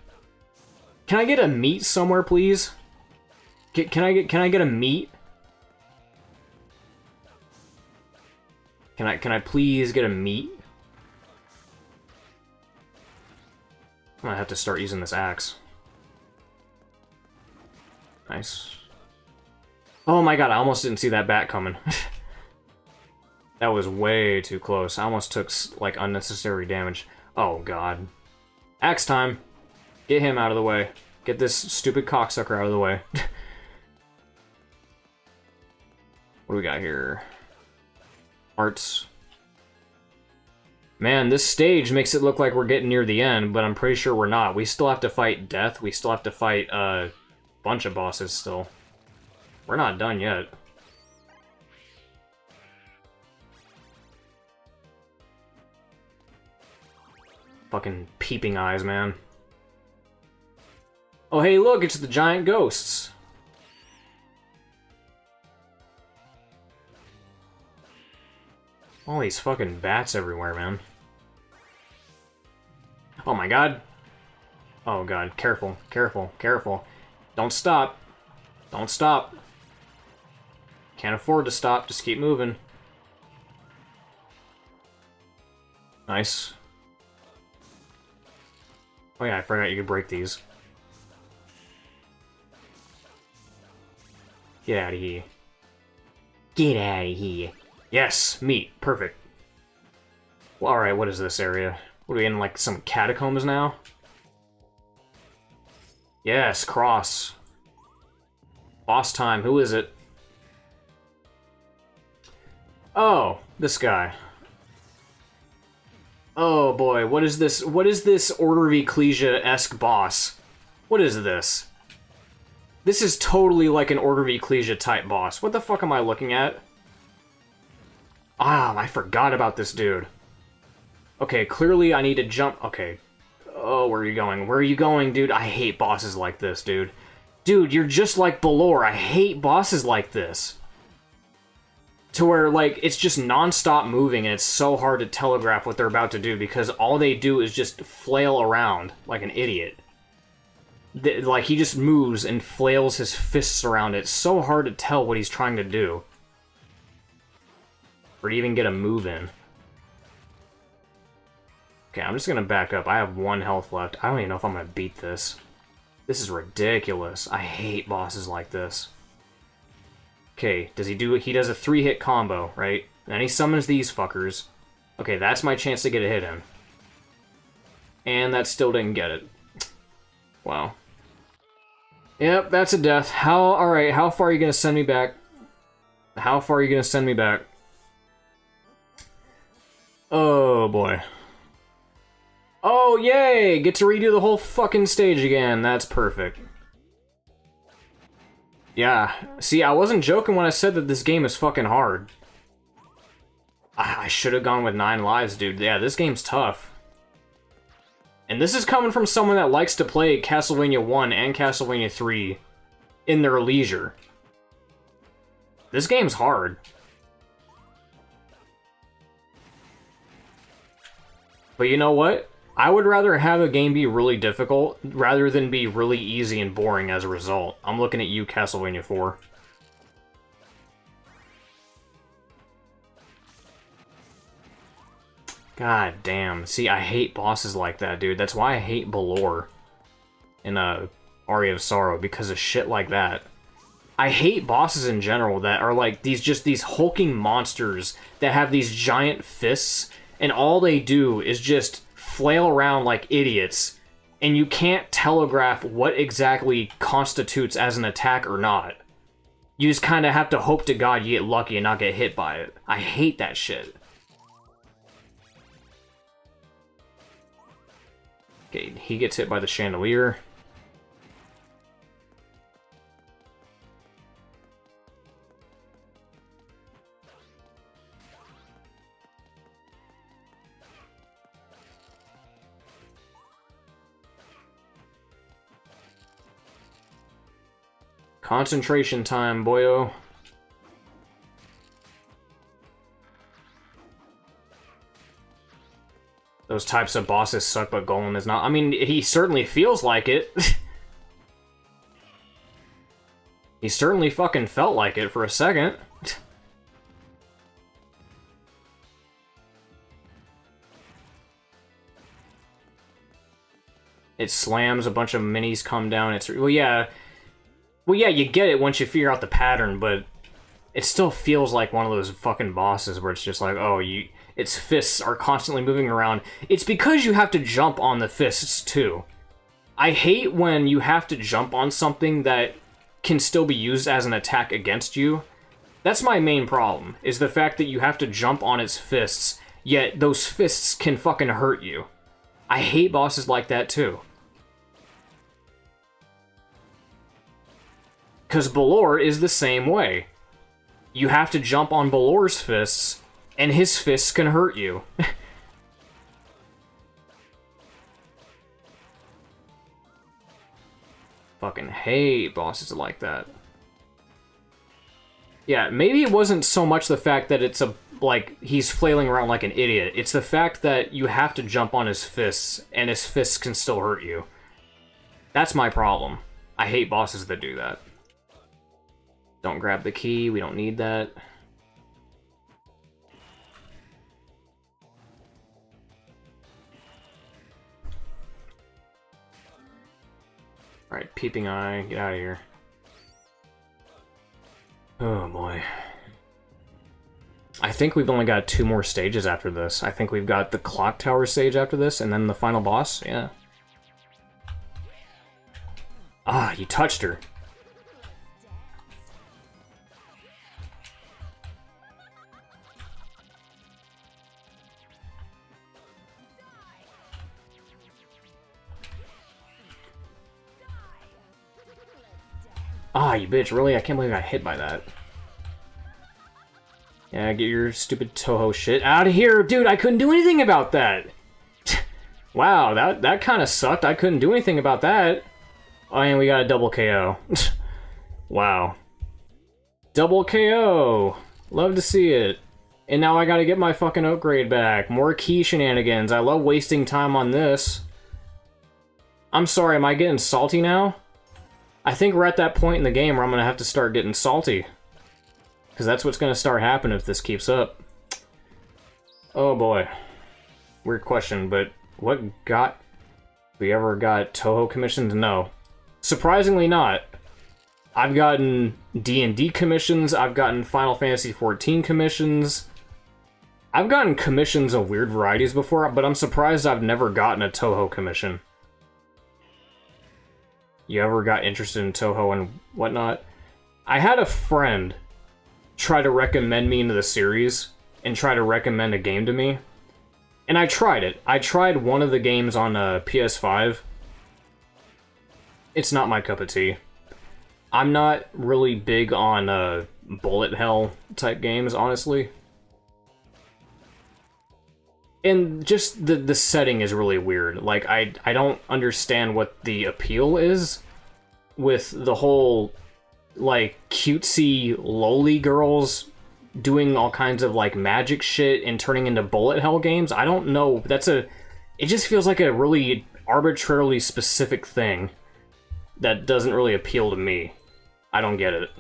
Can I get a meat somewhere, please? Can I get a meat? Can I please get a meat? I'm gonna have to start using this axe. Nice. Oh my god, I almost didn't see that bat coming. That was way too close. I almost took, like, unnecessary damage. Oh god. Axe time! Get him out of the way. Get this stupid cocksucker out of the way. What do we got here? Arts. Man, this stage makes it look like we're getting near the end, but I'm pretty sure we're not. We still have to fight Death. We still have to fight a bunch of bosses still. We're not done yet. Fucking peeping eyes, man. Oh, hey, look, it's the giant ghosts. All these fucking bats everywhere, man. Oh my god. Oh god, careful, careful, careful. Don't stop. Don't stop. Can't afford to stop, just keep moving. Nice. Oh yeah, I forgot you could break these. Get out of here. Get out of here. Yes, meat. Perfect. Well, alright, what is this area? What are we in, like, some catacombs now? Yes, cross. Boss time. Who is it? Oh, this guy. Oh boy, what is this? What is this Order of Ecclesia-esque boss? What is this? This is totally like an Order of Ecclesia type boss. What the fuck am I looking at? Ah, I forgot about this dude. Okay, clearly I need to jump. Okay. Oh, where are you going? Where are you going, dude? I hate bosses like this, dude. Dude, you're just like Balor. I hate bosses like this. To where, like, it's just non-stop moving and it's so hard to telegraph what they're about to do because all they do is just flail around like an idiot. Like, he just moves and flails his fists around. It's so hard to tell what he's trying to do. Or to even get a move in. Okay, I'm just gonna back up. I have 1 health left. I don't even know if I'm gonna beat this. This is ridiculous. I hate bosses like this. Okay, does he do it? He does a 3-hit combo, right? And he summons these fuckers. Okay, that's my chance to get a hit in. And that still didn't get it. Wow. Yep, that's a death. Alright, how far are you gonna send me back? How far are you gonna send me back? Oh, boy. Oh, yay! Get to redo the whole fucking stage again. That's perfect. Yeah, see, I wasn't joking when I said that this game is fucking hard. I should have gone with 9 lives, dude. Yeah, this game's tough. And this is coming from someone that likes to play Castlevania 1 and Castlevania 3 in their leisure. This game's hard. But you know what? I would rather have a game be really difficult rather than be really easy and boring as a result. I'm looking at you, Castlevania 4. God damn. See, I hate bosses like that, dude. That's why I hate Balor in Aria of Sorrow, because of shit like that. I hate bosses in general that are like these hulking monsters that have these giant fists, and all they do is just flail around like idiots, and you can't telegraph what exactly constitutes as an attack or not. You just kind of have to hope to God you get lucky and not get hit by it. I hate that shit. Okay, he gets hit by the chandelier. Concentration time, boyo. Those types of bosses suck, but Golem is not. I mean, he certainly feels like it. He certainly fucking felt like it for a second. It slams, a bunch of minis come down. It's well, yeah, you get it once you figure out the pattern, but it still feels like one of those fucking bosses where it's just like, oh, its fists are constantly moving around. It's because you have to jump on the fists, too. I hate when you have to jump on something that can still be used as an attack against you. That's my main problem, is the fact that you have to jump on its fists, yet those fists can fucking hurt you. I hate bosses like that, too. Because Balor is the same way. You have to jump on Balor's fists, and his fists can hurt you. Fucking hate bosses like that. Yeah, maybe it wasn't so much the fact that it's like, he's flailing around like an idiot. It's the fact that you have to jump on his fists, and his fists can still hurt you. That's my problem. I hate bosses that do that. Don't grab the key, we don't need that. Alright, peeping eye, get out of here. Oh boy. I think we've only got 2 more stages after this. I think we've got the clock tower stage after this, and then the final boss, yeah. Ah, you touched her. Ah, you bitch, really? I can't believe I got hit by that. Yeah, get your stupid Toho shit out of here! Dude, I couldn't do anything about that! Wow, that kind of sucked. I couldn't do anything about that. Oh, and we got a double KO. Wow. Double KO! Love to see it. And now I gotta get my fucking upgrade back. More key shenanigans. I love wasting time on this. I'm sorry, am I getting salty now? I think we're at that point in the game where I'm going to have to start getting salty. Because that's what's going to start happening if this keeps up. Oh boy. Weird question, but what got... We ever got Toho commissions? No. Surprisingly not. I've gotten D&D commissions, I've gotten Final Fantasy XIV commissions. I've gotten commissions of weird varieties before, but I'm surprised I've never gotten a Toho commission. You ever got interested in Toho and whatnot? I had a friend try to recommend me into the series and try to recommend a game to me. And I tried it. I tried one of the games on PS5. It's not my cup of tea. I'm not really big on bullet hell type games, honestly. And just the setting is really weird. Like, I don't understand what the appeal is with the whole, like, cutesy lowly girls doing all kinds of, like, magic shit and turning into bullet hell games. I don't know. It just feels like a really arbitrarily specific thing that doesn't really appeal to me. I don't get it.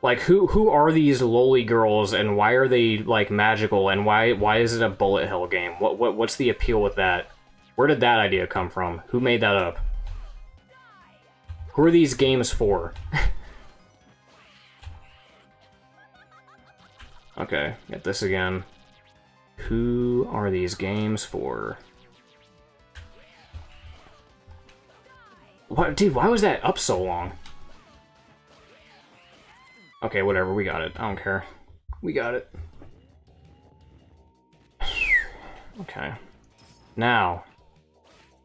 Like, who are these lowly girls, and why are they, like, magical, and why is it a bullet hell game? What's the appeal with that? Where did that idea come from? Who made that up? Who are these games for? Okay, get this again. Who are these games for? What, dude, why was that up so long? Okay, whatever, we got it. I don't care. We got it. Okay. Now,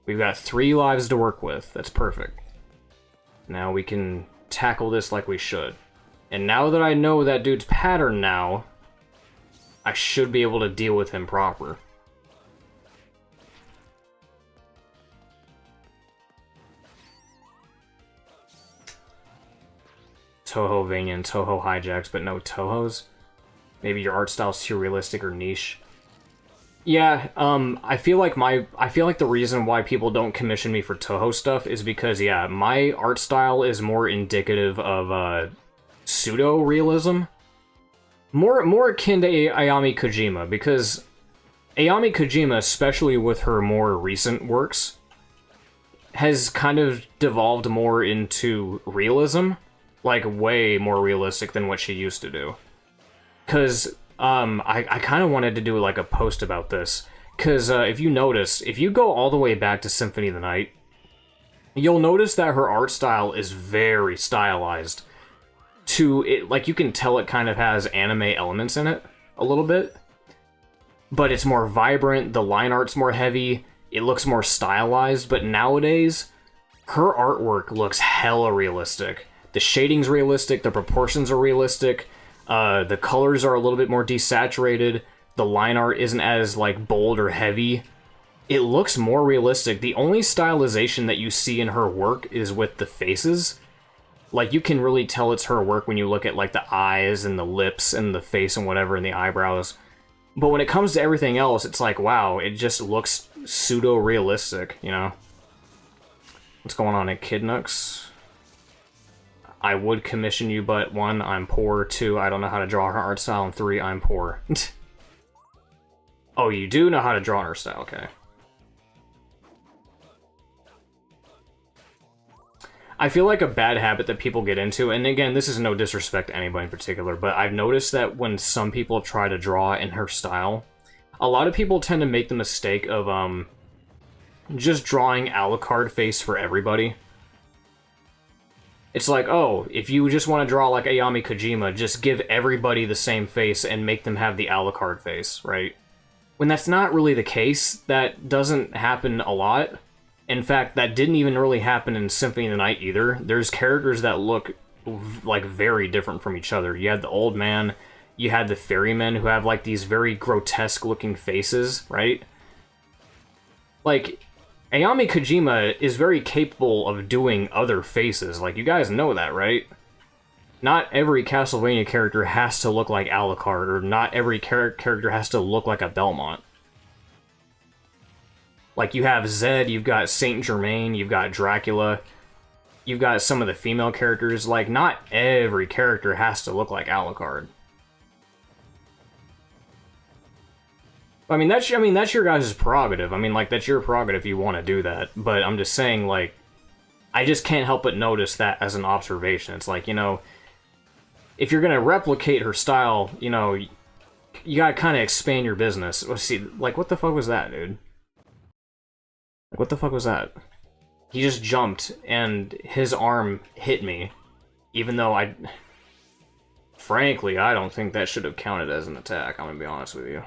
we've got 3 lives to work with. That's perfect. Now we can tackle this like we should. And now that I know that dude's pattern now, I should be able to deal with him proper. Toho-vania and Toho hijacks, but no Tohos? Maybe your art style's too realistic or niche. Yeah, I feel like the reason why people don't commission me for Toho stuff is because, yeah, my art style is more indicative of, pseudo-realism. More akin to Ayami Kojima, because Ayami Kojima, especially with her more recent works, has kind of devolved more into realism. Like, way more realistic than what she used to do. Because, I kind of wanted to do, like, a post about this. Because, if you notice, if you go all the way back to Symphony of the Night, you'll notice that her art style is very stylized. Like, you can tell it kind of has anime elements in it, a little bit. But it's more vibrant, the line art's more heavy, it looks more stylized, but nowadays, her artwork looks hella realistic. The shading's realistic, the proportions are realistic, the colors are a little bit more desaturated, the line art isn't as, like, bold or heavy. It looks more realistic. The only stylization that you see in her work is with the faces. Like, you can really tell it's her work when you look at, like, the eyes and the lips and the face and whatever and the eyebrows. But when it comes to everything else, it's like, wow, it just looks pseudo-realistic, you know? What's going on at Kid Nooks? I would commission you, but 1, I'm poor, 2, I don't know how to draw her art style, and 3, I'm poor. Oh, you do know how to draw her style, okay. I feel like a bad habit that people get into, and again, this is no disrespect to anybody in particular, but I've noticed that when some people try to draw in her style, a lot of people tend to make the mistake of, just drawing Alucard face for everybody. It's like, oh, if you just want to draw like Ayami Kojima, just give everybody the same face and make them have the Alucard face, right? When that's not really the case, that doesn't happen a lot. In fact, that didn't even really happen in Symphony of the Night either. There's characters that look, like, very different from each other. You had the old man, you had the ferrymen who have, like, these very grotesque-looking faces, right? Like, Ayami Kojima is very capable of doing other faces. Like, you guys know that, right? Not every Castlevania character has to look like Alucard, or not every character has to look like a Belmont. Like, you have Zed, you've got Saint Germain, you've got Dracula, you've got some of the female characters. Like, not every character has to look like Alucard. I mean, that's your guys' prerogative. I mean, like, that's your prerogative if you want to do that. But I'm just saying, like, I just can't help but notice that as an observation. It's like, you know, if you're gonna replicate her style, you know, you gotta kind of expand your business. Let's see, like, what the fuck was that, dude? Like, what the fuck was that? He just jumped, and his arm hit me. Even though frankly, I don't think that should have counted as an attack, I'm gonna be honest with you.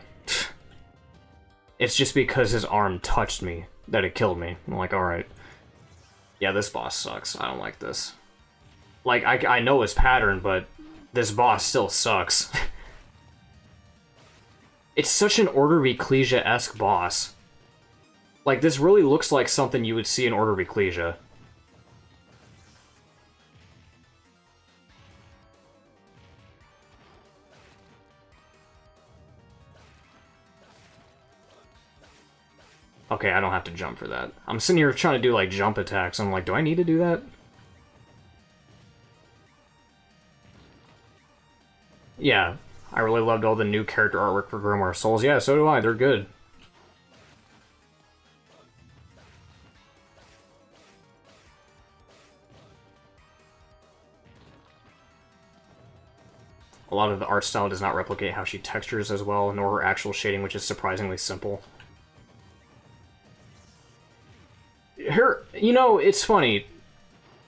It's just because his arm touched me that it killed me. I'm like, alright. Yeah, this boss sucks. I don't like this. Like, I know his pattern, but this boss still sucks. It's such an Order of Ecclesia-esque boss. Like, this really looks like something you would see in Order of Ecclesia. Okay, I don't have to jump for that. I'm sitting here trying to do, like, jump attacks. I'm like, do I need to do that? Yeah, I really loved all the new character artwork for Grimoire Souls. Yeah, so do I. They're good. A lot of the art style does not replicate how she textures as well, nor her actual shading, which is surprisingly simple. You know, it's funny.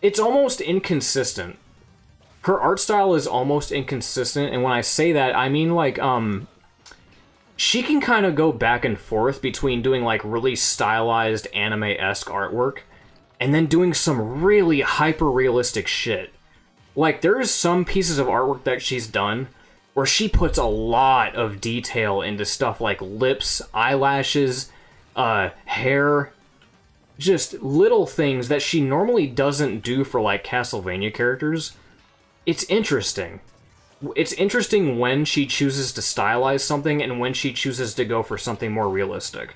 It's almost inconsistent. Her art style is almost inconsistent, and when I say that, I mean, like, she can kind of go back and forth between doing, like, really stylized anime-esque artwork, and then doing some really hyper-realistic shit. Like, there's some pieces of artwork that she's done where she puts a lot of detail into stuff like lips, eyelashes, hair, just little things that she normally doesn't do for, like, Castlevania characters. It's interesting. It's interesting when she chooses to stylize something and when she chooses to go for something more realistic.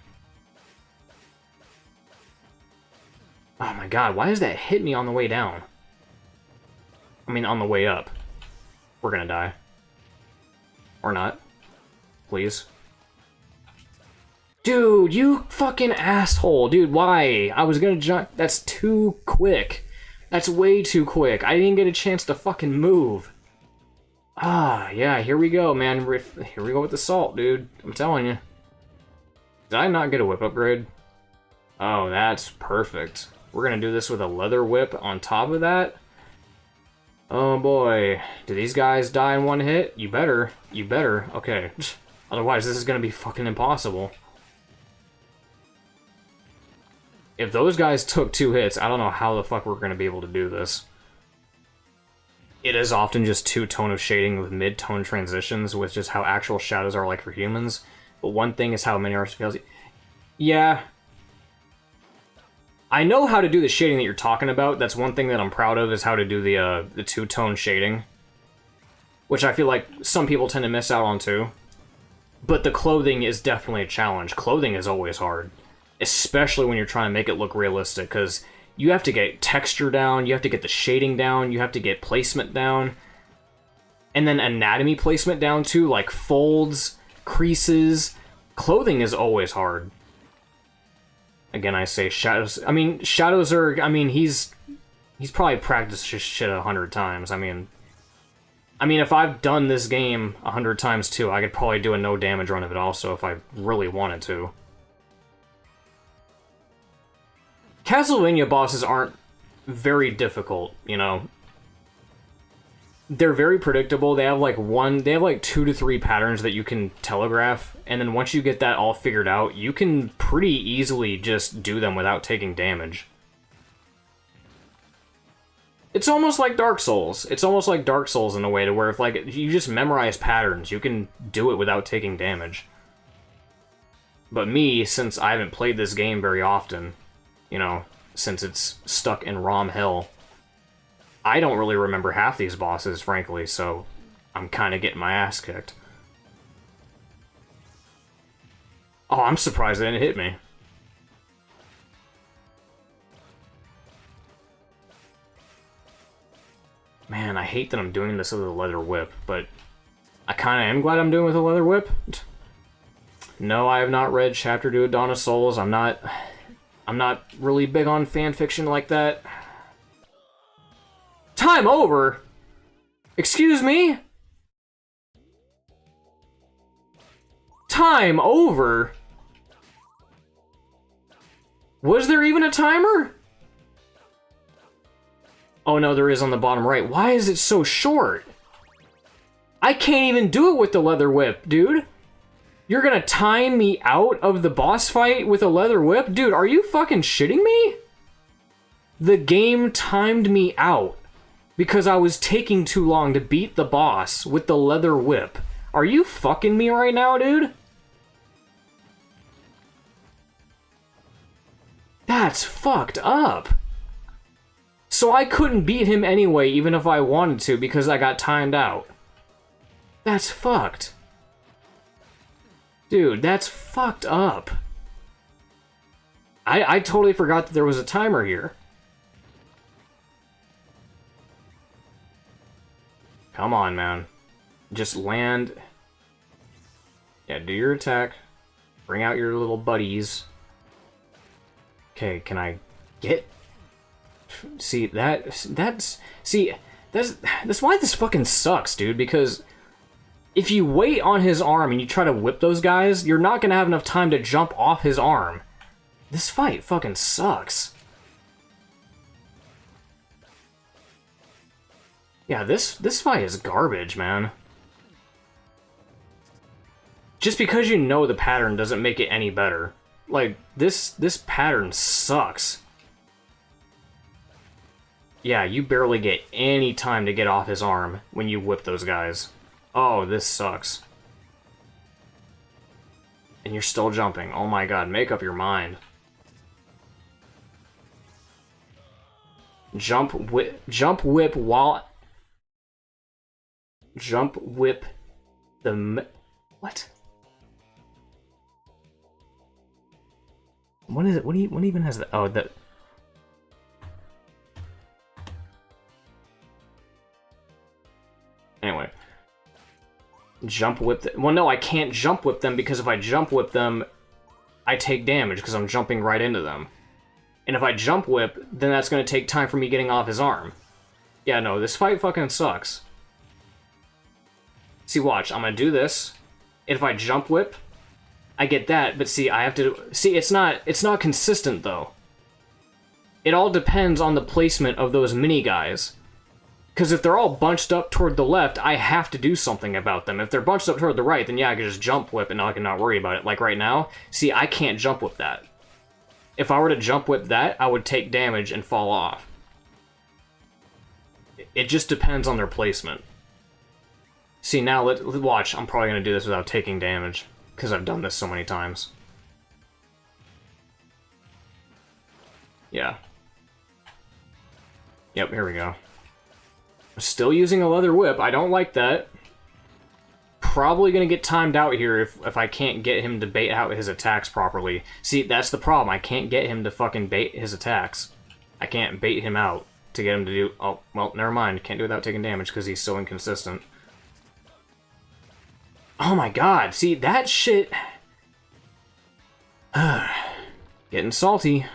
Oh my god, why does that hit me on the way down? I mean, on the way up. We're gonna die. Or not. Please. Dude, you fucking asshole. Dude, why? I was gonna jump. That's too quick. That's way too quick. I didn't get a chance to fucking move. Ah, yeah, here we go, man. Here we go with the salt, dude. I'm telling you. Did I not get a whip upgrade? Oh, that's perfect. We're gonna do this with a leather whip on top of that. Oh boy. Do these guys die in one hit? You better. You better. Okay. Otherwise, this is gonna be fucking impossible. If those guys took 2 hits, I don't know how the fuck we're gonna be able to do this. It is often just 2-tone of shading with mid-tone transitions, with just how actual shadows are like for humans. But one thing is how many artists fails. Yeah. I know how to do the shading that you're talking about. That's one thing that I'm proud of, is how to do the 2-tone shading. Which I feel like some people tend to miss out on too. But the clothing is definitely a challenge. Clothing is always hard. Especially when you're trying to make it look realistic, because you have to get texture down, you have to get the shading down, you have to get placement down. And then anatomy placement down too, like folds, creases. Clothing is always hard. Again, I say shadows. I mean, shadows are... I mean, he's probably practiced this shit 100 times. I mean, if I've done this game 100 times too, I could probably do a no damage run of it also if I really wanted to. Castlevania bosses aren't very difficult, you know. They're very predictable. They have like 2 to 3 patterns that you can telegraph, and then once you get that all figured out, you can pretty easily just do them without taking damage. It's almost like Dark Souls. It's almost like Dark Souls in a way, to where if like you just memorize patterns, you can do it without taking damage. But me, since I haven't played this game very often, you know, since it's stuck in ROM hell, I don't really remember half these bosses, frankly, so I'm kind of getting my ass kicked. Oh, I'm surprised they didn't hit me. Man, I hate that I'm doing this with a leather whip, but I kind of am glad I'm doing it with a leather whip. No, I have not read Chapter 2 of Dawn of Souls. I'm not really big on fan fiction like that. Time over? Excuse me? Time over? Was there even a timer? Oh no, there is on the bottom right. Why is it so short? I can't even do it with the leather whip, dude. You're gonna time me out of the boss fight with a leather whip? Dude, are you fucking shitting me? The game timed me out because I was taking too long to beat the boss with the leather whip. Are you fucking me right now, dude? That's fucked up. So I couldn't beat him anyway, even if I wanted to, because I got timed out. That's fucked. Dude, that's fucked up. I totally forgot that there was a timer here. Come on, man. Just land. Yeah, do your attack. Bring out your little buddies. Okay, can I get... See, that's why this fucking sucks, dude, because if you wait on his arm and you try to whip those guys, you're not gonna have enough time to jump off his arm. This fight fucking sucks. Yeah, this fight is garbage, man. Just because you know the pattern doesn't make it any better. Like, this pattern sucks. Yeah, you barely get any time to get off his arm when you whip those guys. Oh, this sucks. And you're still jumping. Oh my god, make up your mind. Jump whip while... Jump whip the... What? What is it? What even has that? Oh, that... Anyway. Jump whip them. Well, no, I can't jump whip them because if I jump whip them, I take damage because I'm jumping right into them. And if I jump whip, then that's going to take time for me getting off his arm. Yeah, no, this fight fucking sucks. See, watch, I'm going to do this. If I jump whip, I get that, but see, I have to... See, it's not consistent, though. It all depends on the placement of those mini guys. Because if they're all bunched up toward the left, I have to do something about them. If they're bunched up toward the right, then yeah, I can just jump whip and I can not worry about it. Like right now, see, I can't jump whip that. If I were to jump whip that, I would take damage and fall off. It just depends on their placement. See, now, let's watch. I'm probably going to do this without taking damage, because I've done this so many times. Yeah. Yep, here we go. I'm still using a leather whip. I don't like that. Probably going to get timed out here if I can't get him to bait out his attacks properly. See, that's the problem. I can't get him to fucking bait his attacks. I can't bait him out to get him to do... Oh, well, never mind. Can't do it without taking damage because he's so inconsistent. Oh my god, see, that shit... Getting salty.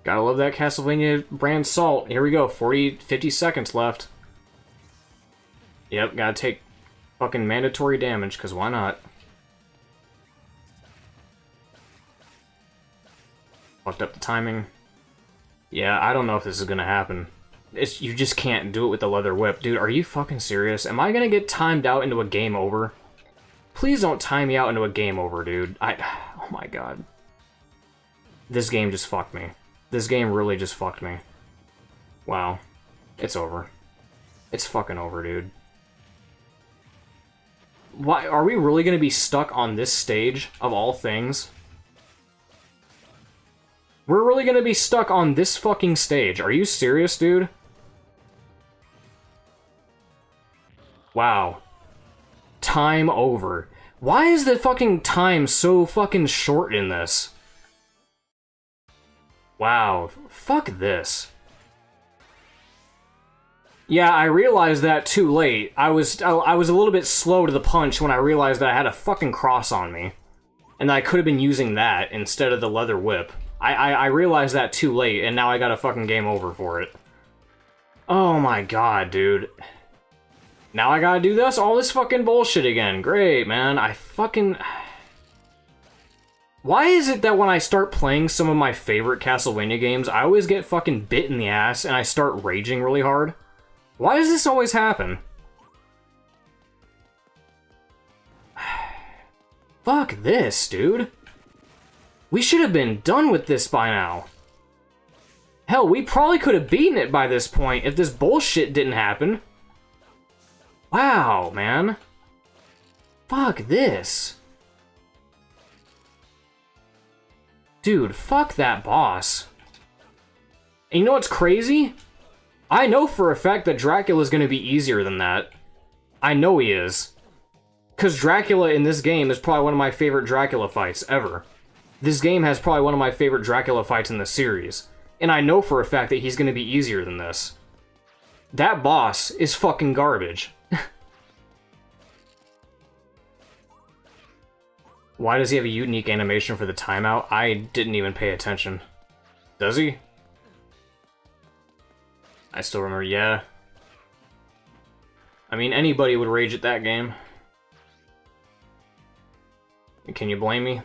Gotta love that Castlevania brand salt. Here we go, 50 seconds left. Yep, gotta take fucking mandatory damage, because why not? Fucked up the timing. Yeah, I don't know if this is gonna happen. You just can't do it with the leather whip. Dude, are you fucking serious? Am I gonna get timed out into a game over? Please don't time me out into a game over, dude. Oh my god. This game just fucked me. This game really just fucked me. Wow. It's over. It's fucking over, dude. Why are we really gonna be stuck on this stage, of all things? We're really gonna be stuck on this fucking stage. Are you serious, dude? Wow. Time over. Why is the fucking time so fucking short in this? Wow. Fuck this. Yeah, I realized that too late. I was a little bit slow to the punch when I realized that I had a fucking cross on me. And I could have been using that instead of the leather whip. I realized that too late, and now I got a fucking game over for it. Oh my god, dude. Now I gotta do all this fucking bullshit again. Great, man. I fucking... Why is it that when I start playing some of my favorite Castlevania games, I always get fucking bit in the ass and I start raging really hard? Why does this always happen? Fuck this, dude. We should have been done with this by now. Hell, we probably could have beaten it by this point if this bullshit didn't happen. Wow, man. Fuck this. Dude, fuck that boss. And you know what's crazy? I know for a fact that Dracula's gonna be easier than that. I know he is. Because Dracula in this game is probably one of my favorite Dracula fights ever. This game has probably one of my favorite Dracula fights in the series. And I know for a fact that he's gonna be easier than this. That boss is fucking garbage. Why does he have a unique animation for the timeout? I didn't even pay attention. Does he? I still remember, yeah. I mean, anybody would rage at that game. Can you blame me?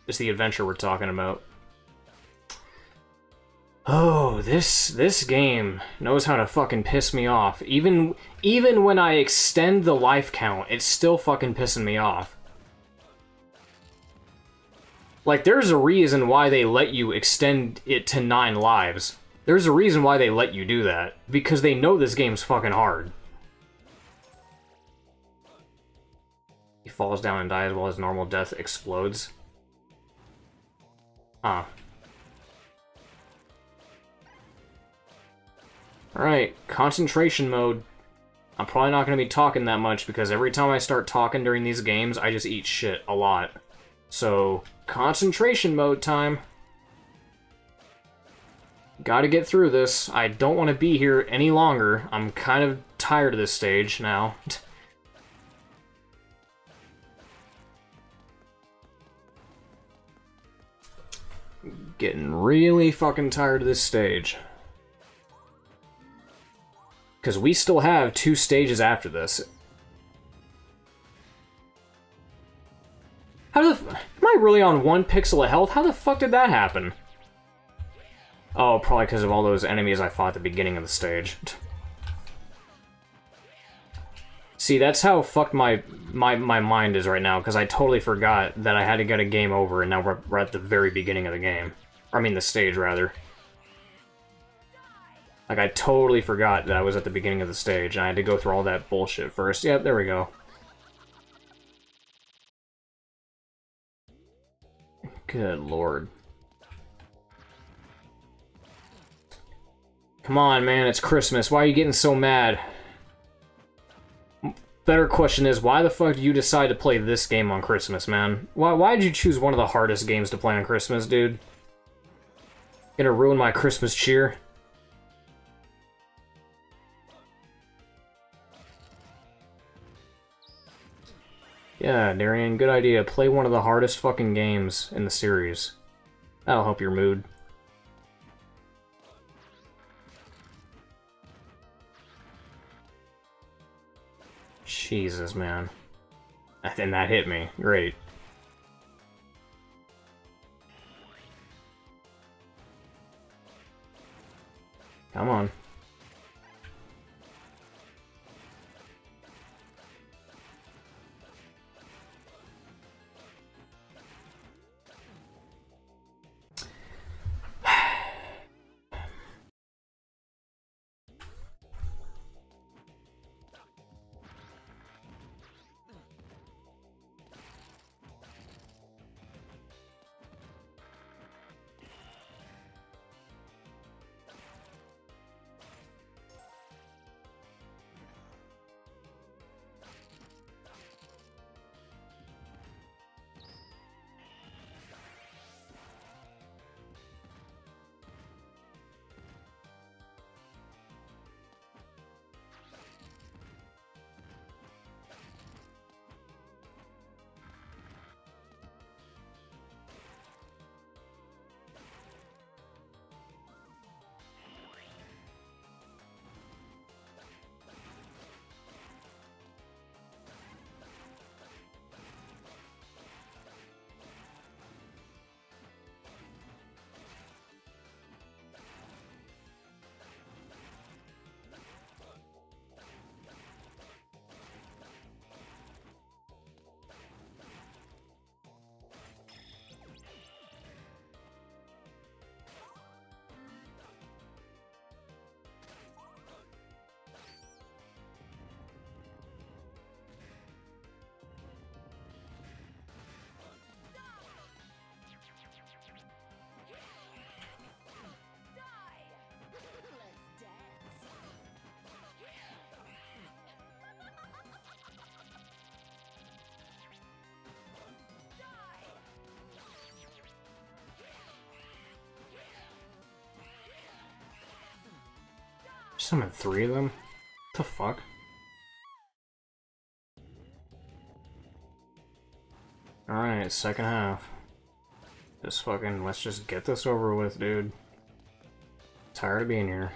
It's the adventure we're talking about. Oh, this game knows how to fucking piss me off. Even when I extend the life count, it's still fucking pissing me off. Like, there's a reason why they let you extend it to 9 lives. There's a reason why they let you do that. Because they know this game's fucking hard. He falls down and dies while his normal death explodes. Huh. Alright, concentration mode. I'm probably not going to be talking that much because every time I start talking during these games, I just eat shit a lot. So, concentration mode time. Gotta get through this. I don't want to be here any longer. I'm kind of tired of this stage now. Getting really fucking tired of this stage. Because we still have 2 stages after this. How the am I really on 1 pixel of health? How the fuck did that happen? Oh, probably because of all those enemies I fought at the beginning of the stage. See, that's how fucked my mind is right now, because I totally forgot that I had to get a game over, and now we're at the very beginning of the game. Or, I mean, the stage, rather. Like, I totally forgot that I was at the beginning of the stage, and I had to go through all that bullshit first. Yep, there we go. Good lord. Come on, man, it's Christmas. Why are you getting so mad? Better question is, why the fuck did you decide to play this game on Christmas, man? Why did you choose one of the hardest games to play on Christmas, dude? Gonna ruin my Christmas cheer? Yeah, Darian, good idea. Play one of the hardest fucking games in the series. That'll help your mood. Jesus, man. And that hit me. Great. Come on. Summon 3 of them? What the fuck? Alright, second half. Just fucking, let's just get this over with, dude. Tired of being here.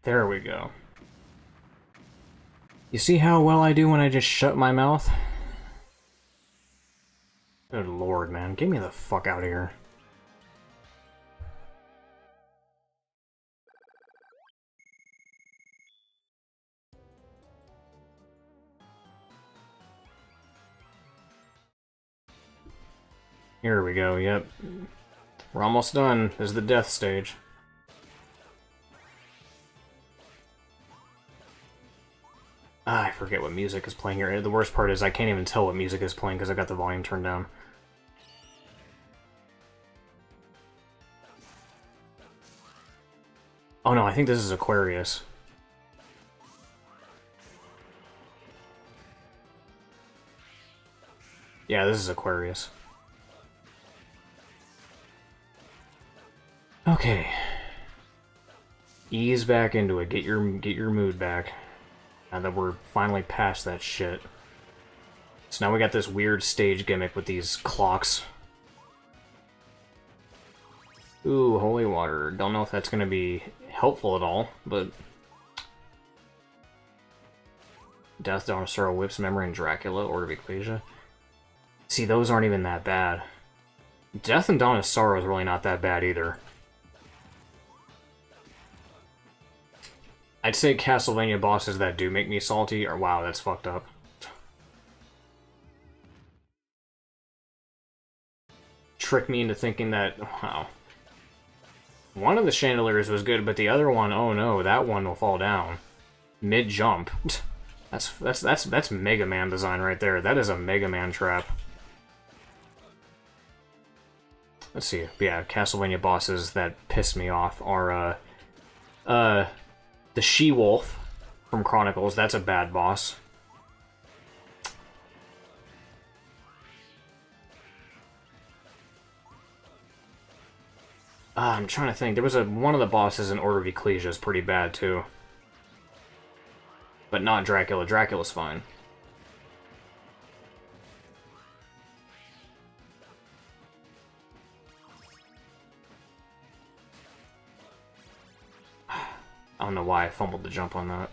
There we go. You see how well I do when I just shut my mouth? Good lord, man. Get me the fuck out of here. Here we go, yep. We're almost done. This is the death stage. Ah, I forget what music is playing here. The worst part is I can't even tell what music is playing because I got the volume turned down. Oh no, I think this is Aquarius. Yeah, this is Aquarius. Okay. Ease back into it. Get your mood back. Now that we're finally past that shit. So now we got this weird stage gimmick with these clocks. Ooh, holy water. Don't know if that's gonna be helpful at all, but Death, Dawn of Sorrow, Whip's Memory, and Dracula, Order of Ecclesia. See, those aren't even that bad. Death and Dawn of Sorrow is really not that bad either. I'd say Castlevania bosses that do make me salty are... Wow, that's fucked up. Trick me into thinking that... Wow. One of the chandeliers was good, but the other one, oh no, that one will fall down. Mid-jump. That's Mega Man design right there. That is a Mega Man trap. Let's see. Yeah, Castlevania bosses that piss me off are, the She-Wolf from Chronicles. That's a bad boss. I'm trying to think. There was one of the bosses in Order of Ecclesia is pretty bad, too. But not Dracula. Dracula's fine. I don't know why I fumbled the jump on that.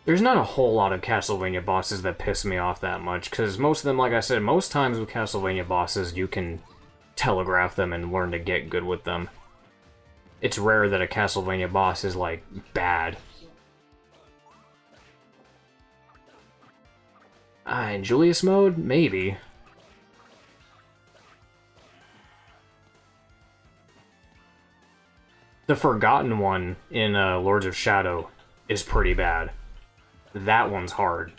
There's not a whole lot of Castlevania bosses that piss me off that much, because most of them, like I said, most times with Castlevania bosses, you can telegraph them and learn to get good with them. It's rare that a Castlevania boss is, like, bad. In Julius mode? Maybe. The Forgotten one in Lords of Shadow is pretty bad. That one's hard.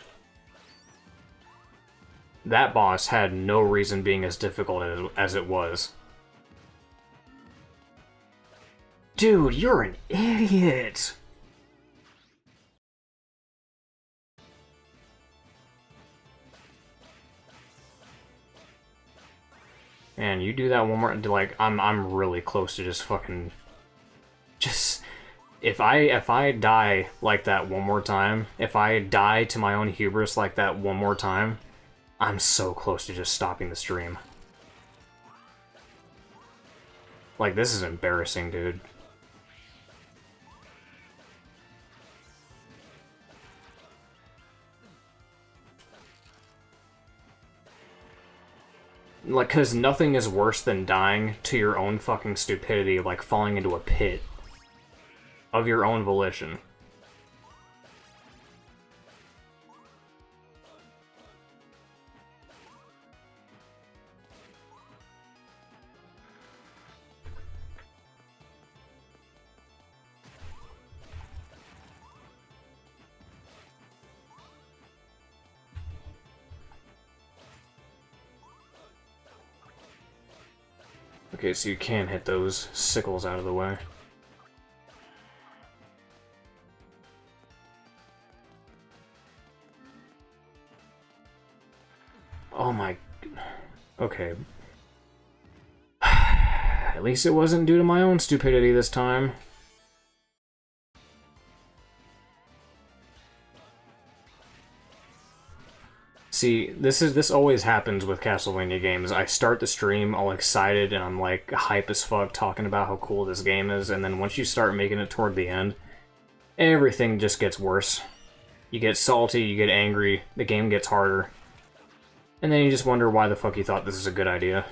That boss had no reason being as difficult as it was. Dude, you're an idiot! Man, you do that one more, like, I'm really close to just fucking... Just... If I die like that one more time, if I die to my own hubris like that one more time, I'm so close to just stopping the stream. Like, this is embarrassing, dude. Like, 'cause nothing is worse than dying to your own fucking stupidity, like falling into a pit. Of your own volition. Okay, so you can hit those sickles out of the way. Oh my... Okay. At least it wasn't due to my own stupidity this time. See, this always happens with Castlevania games. I start the stream all excited and I'm like hype as fuck talking about how cool this game is, and then once you start making it toward the end, everything just gets worse. You get salty, you get angry, the game gets harder. And then you just wonder why the fuck you thought this is a good idea.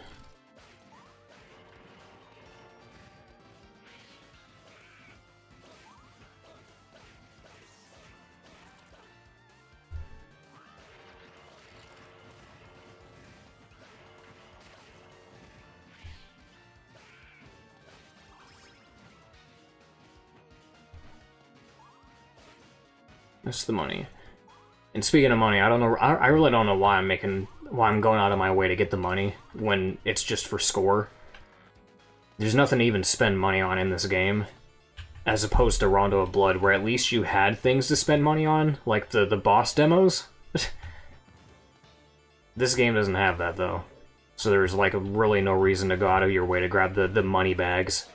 That's the money. And speaking of money, I don't know. I really don't know why I'm going out of my way to get the money when it's just for score. There's nothing to even spend money on in this game, as opposed to Rondo of Blood, where at least you had things to spend money on, like the boss demos. This game doesn't have that though, so there's like really no reason to go out of your way to grab the money bags.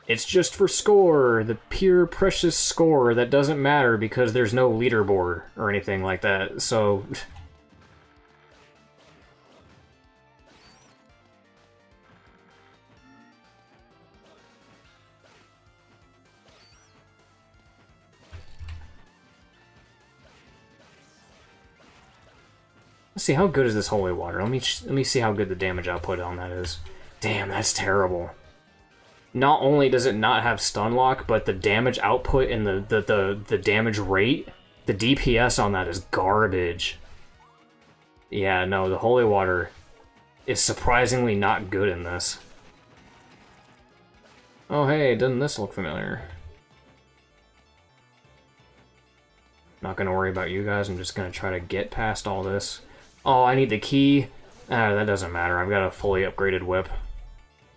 It's just for score, the pure precious score that doesn't matter because there's no leaderboard or anything like that, so... Let's see, how good is this holy water? Let me see how good the damage output on that is. Damn, that's terrible. Not only does it not have stun lock, but the damage output and the damage rate, the DPS on that is garbage. Yeah, no, the holy water is surprisingly not good in this. Oh hey, doesn't this look familiar? Not gonna worry about you guys, I'm just gonna try to get past all this. Oh, I need the key. That doesn't matter, I've got a fully upgraded whip.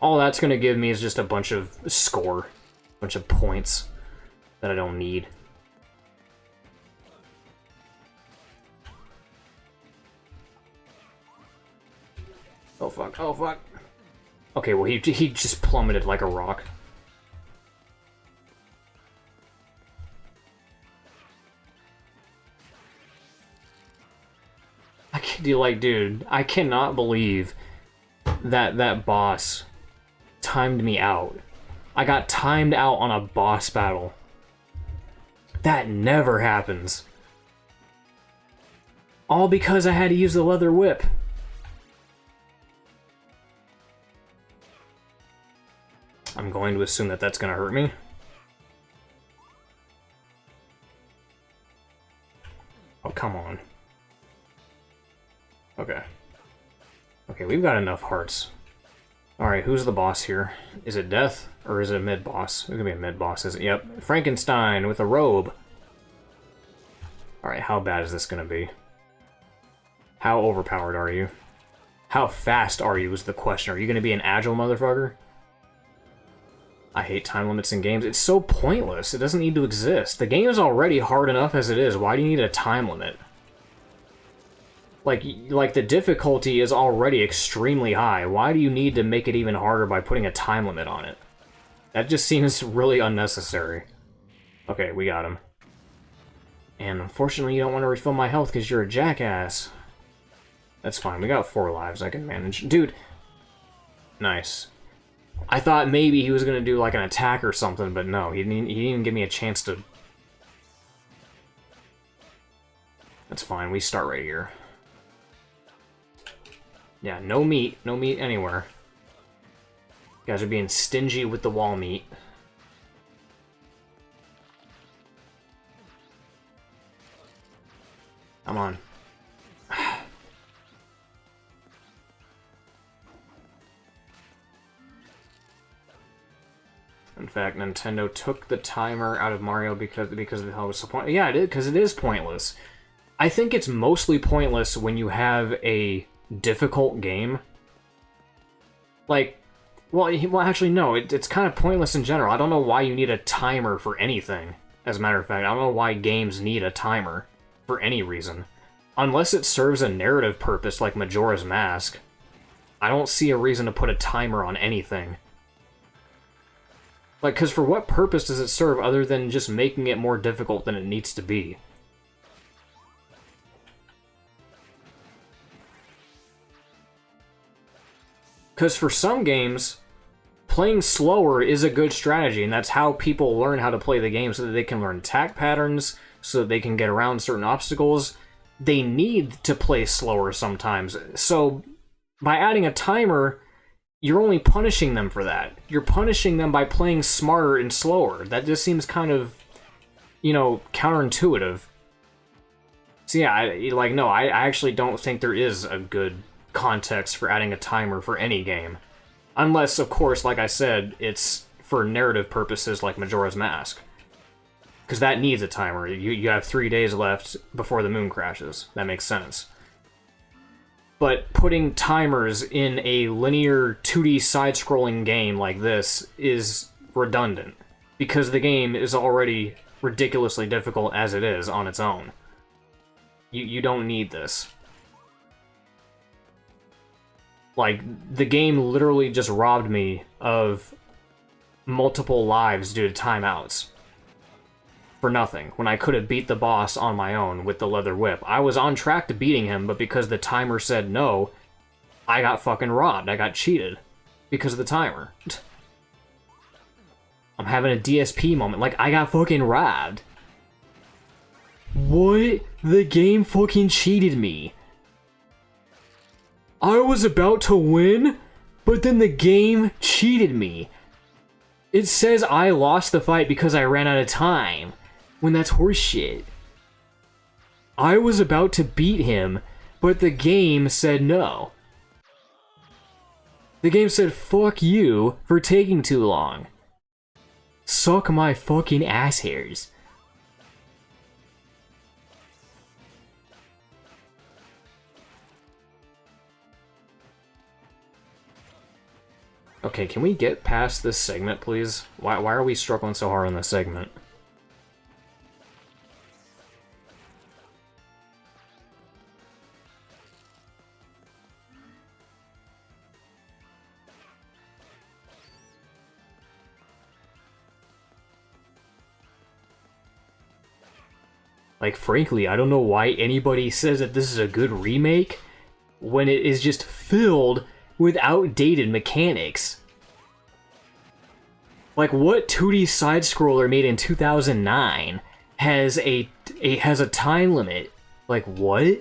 All that's gonna give me is just a bunch of score. A bunch of points that I don't need. Oh fuck, oh fuck. Okay, well he just plummeted like a rock. Dude, I cannot believe that boss timed me out. I got timed out on a boss battle. That never happens. All because I had to use the leather whip. I'm going to assume that that's going to hurt me. Oh, come on. Okay. Okay, we've got enough hearts. Alright, who's the boss here? Is it Death? Or is it a mid-boss? It's gonna be a mid-boss, isn't it? Yep. Frankenstein with a robe. Alright, how bad is this gonna be? How overpowered are you? How fast are you is the question. Are you gonna be an agile motherfucker? I hate time limits in games. It's so pointless. It doesn't need to exist. The game is already hard enough as it is. Why do you need a time limit? Like the difficulty is already extremely high. Why do you need to make it even harder by putting a time limit on it? That just seems really unnecessary. Okay, we got him. And unfortunately, you don't want to refill my health because you're a jackass. That's fine. We got 4 lives I can manage. Dude. Nice. I thought maybe he was going to do like an attack or something, but no. He didn't even give me a chance to... That's fine. We start right here. Yeah, no meat. No meat anywhere. You guys are being stingy with the wall meat. Come on. In fact, Nintendo took the timer out of Mario because the hell was so pointless. Yeah, it is, because it is pointless. I think it's mostly pointless when you have a difficult game. Like, well actually, no, it's kind of pointless in general. I don't know why you need a timer for anything, as a matter of fact. I don't know why games need a timer for any reason. Unless it serves a narrative purpose like Majora's Mask. I don't see a reason to put a timer on anything. Like, because for what purpose does it serve other than just making it more difficult than it needs to be? Because for some games, playing slower is a good strategy, and that's how people learn how to play the game, so that they can learn attack patterns, so that they can get around certain obstacles. They need to play slower sometimes. So, by adding a timer, you're only punishing them for that. You're punishing them by playing smarter and slower. That just seems kind of, you know, counterintuitive. So yeah, I actually don't think there is a good context for adding a timer for any game. Unless, of course, like I said, it's for narrative purposes like Majora's Mask. Because that needs a timer. You have 3 days left before the moon crashes. That makes sense. But putting timers in a linear 2D side-scrolling game like this is redundant. Because the game is already ridiculously difficult as it is on its own. You don't need this. Like, the game literally just robbed me of multiple lives due to timeouts. For nothing, when I could have beat the boss on my own with the leather whip. I was on track to beating him, but because the timer said no, I got fucking robbed. I got cheated. Because of the timer. I'm having a DSP moment. Like, I got fucking robbed. What? The game fucking cheated me. I was about to win, but then the game cheated me. It says I lost the fight because I ran out of time, when that's horseshit. I was about to beat him, but the game said no. The game said, fuck you for taking too long. Suck my fucking ass hairs. Okay, can we get past this segment, please? Why are we struggling so hard on this segment? Like, frankly, I don't know why anybody says that this is a good remake when it is just filled with outdated mechanics. Like, what 2D side-scroller made in 2009 has a time limit? Like, what?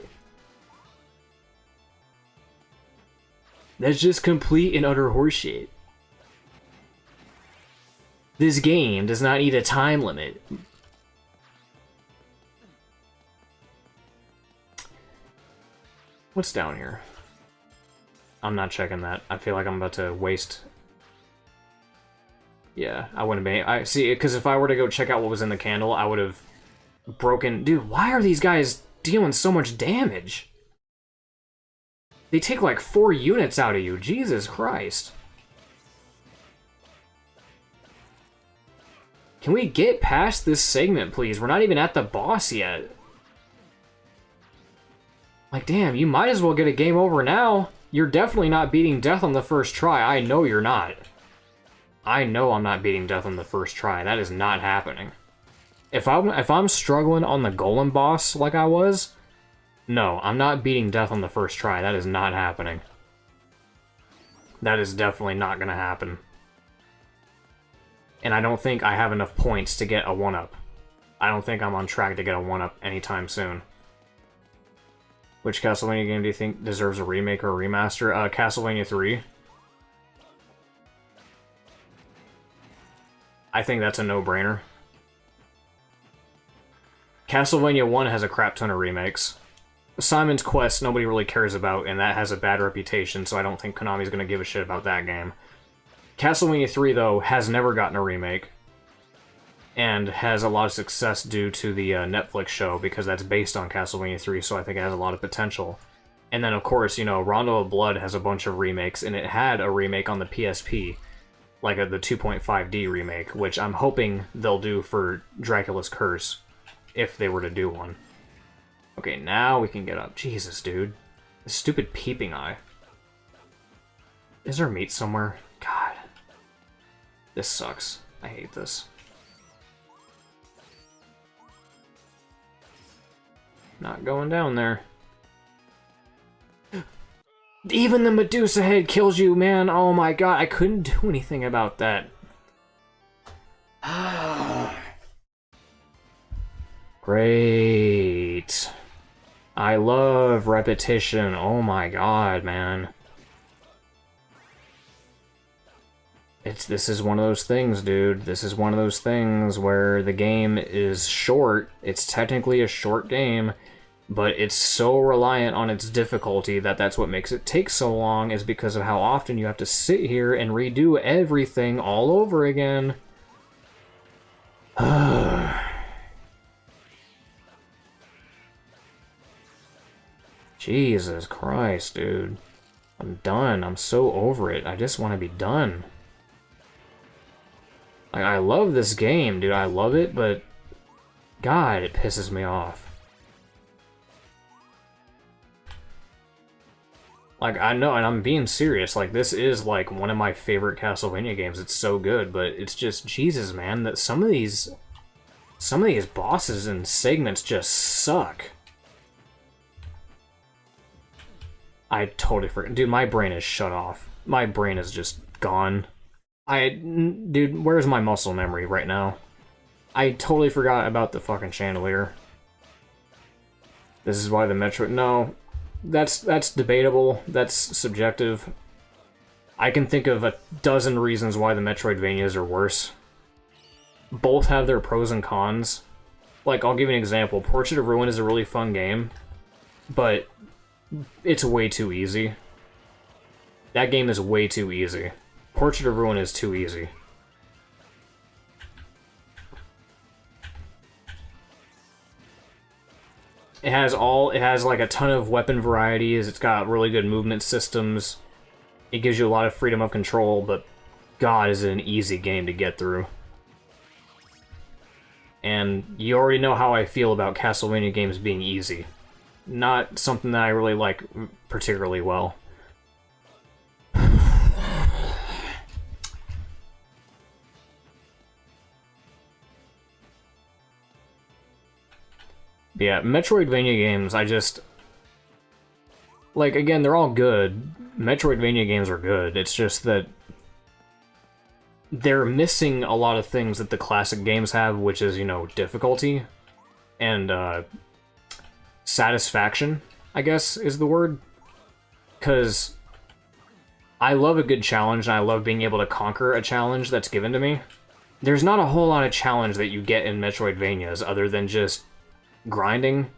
That's just complete and utter horseshit. This game does not need a time limit. What's down here? I'm not checking that. I feel like I'm about to waste... Yeah, I wouldn't be... I see, because if I were to go check out what was in the candle, I would have broken... Dude, why are these guys dealing so much damage? They take like 4 units out of you. Jesus Christ. Can we get past this segment, please? We're not even at the boss yet. Like, damn, you might as well get a game over now. You're definitely not beating death on the first try. I know you're not. I know I'm not beating death on the first try. That is not happening. If I'm struggling on the Golem boss like I was, no, I'm not beating death on the first try. That is not happening. That is definitely not going to happen. And I don't think I have enough points to get a 1-up. I don't think I'm on track to get a 1-up anytime soon. Which Castlevania game do you think deserves a remake or a remaster? Castlevania 3. I think that's a no-brainer. Castlevania 1 has a crap ton of remakes. Simon's Quest nobody really cares about, and that has a bad reputation, so I don't think Konami's gonna give a shit about that game. Castlevania 3, though, has never gotten a remake, and has a lot of success due to the Netflix show, because that's based on Castlevania 3, so I think it has a lot of potential. And then, of course, you know, Rondo of Blood has a bunch of remakes, and it had a remake on the PSP, like the 2.5D remake, which I'm hoping they'll do for Dracula's Curse, if they were to do one. Okay, now we can get up. Jesus, dude. This stupid peeping eye. Is there meat somewhere? God. This sucks. I hate this. Not going down there. Even the Medusa head kills you, man. Oh my god, I couldn't do anything about that. Great. I love repetition. Oh my god, man. This is one of those things, dude. This is one of those things where the game is short. It's technically a short game, but it's so reliant on its difficulty that that's what makes it take so long, is because of how often you have to sit here and redo everything all over again. Jesus Christ, dude. I'm done. I'm so over it. I just want to be done. Like, I love this game, dude. I love it, but God, it pisses me off. Like, I know, and I'm being serious, like, this is, like, one of my favorite Castlevania games. It's so good, but it's just, Jesus, man, that some of these bosses and segments just suck. I totally forgot. Dude, my brain is shut off. My brain is just gone. Dude, where's my muscle memory right now? I totally forgot about the fucking chandelier. This is why the Metro... No. that's debatable. That's subjective. I can think of a dozen reasons why the Metroidvanias are worse. Both have their pros and cons. Like, I'll give you an example. Portrait of Ruin is a really fun game, but it's way too easy. That game is way too easy. Portrait of Ruin is too easy. It has like a ton of weapon varieties, it's got really good movement systems, it gives you a lot of freedom of control, but God, is it an easy game to get through. And you already know how I feel about Castlevania games being easy. Not something that I really like particularly well. Yeah, Metroidvania games, I just... Like, again, they're all good. Metroidvania games are good. It's just that they're missing a lot of things that the classic games have, which is, you know, difficulty and satisfaction, I guess, is the word. Because I love a good challenge, and I love being able to conquer a challenge that's given to me. There's not a whole lot of challenge that you get in Metroidvanias other than just grinding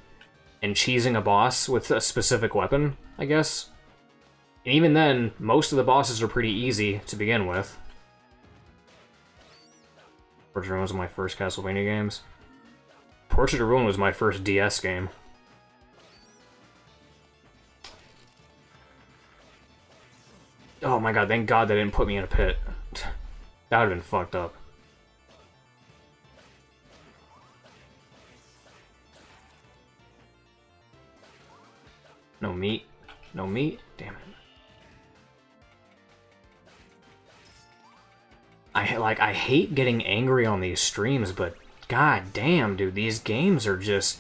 and cheesing a boss with a specific weapon, I guess. And even then, most of the bosses are pretty easy to begin with. Portrait of Ruin was my first Castlevania games. Portrait of Ruin was my first DS game. Oh my god, thank god they didn't put me in a pit. That would've been fucked up. No meat. No meat? Damn it. I hate getting angry on these streams, but god damn, dude, these games are just...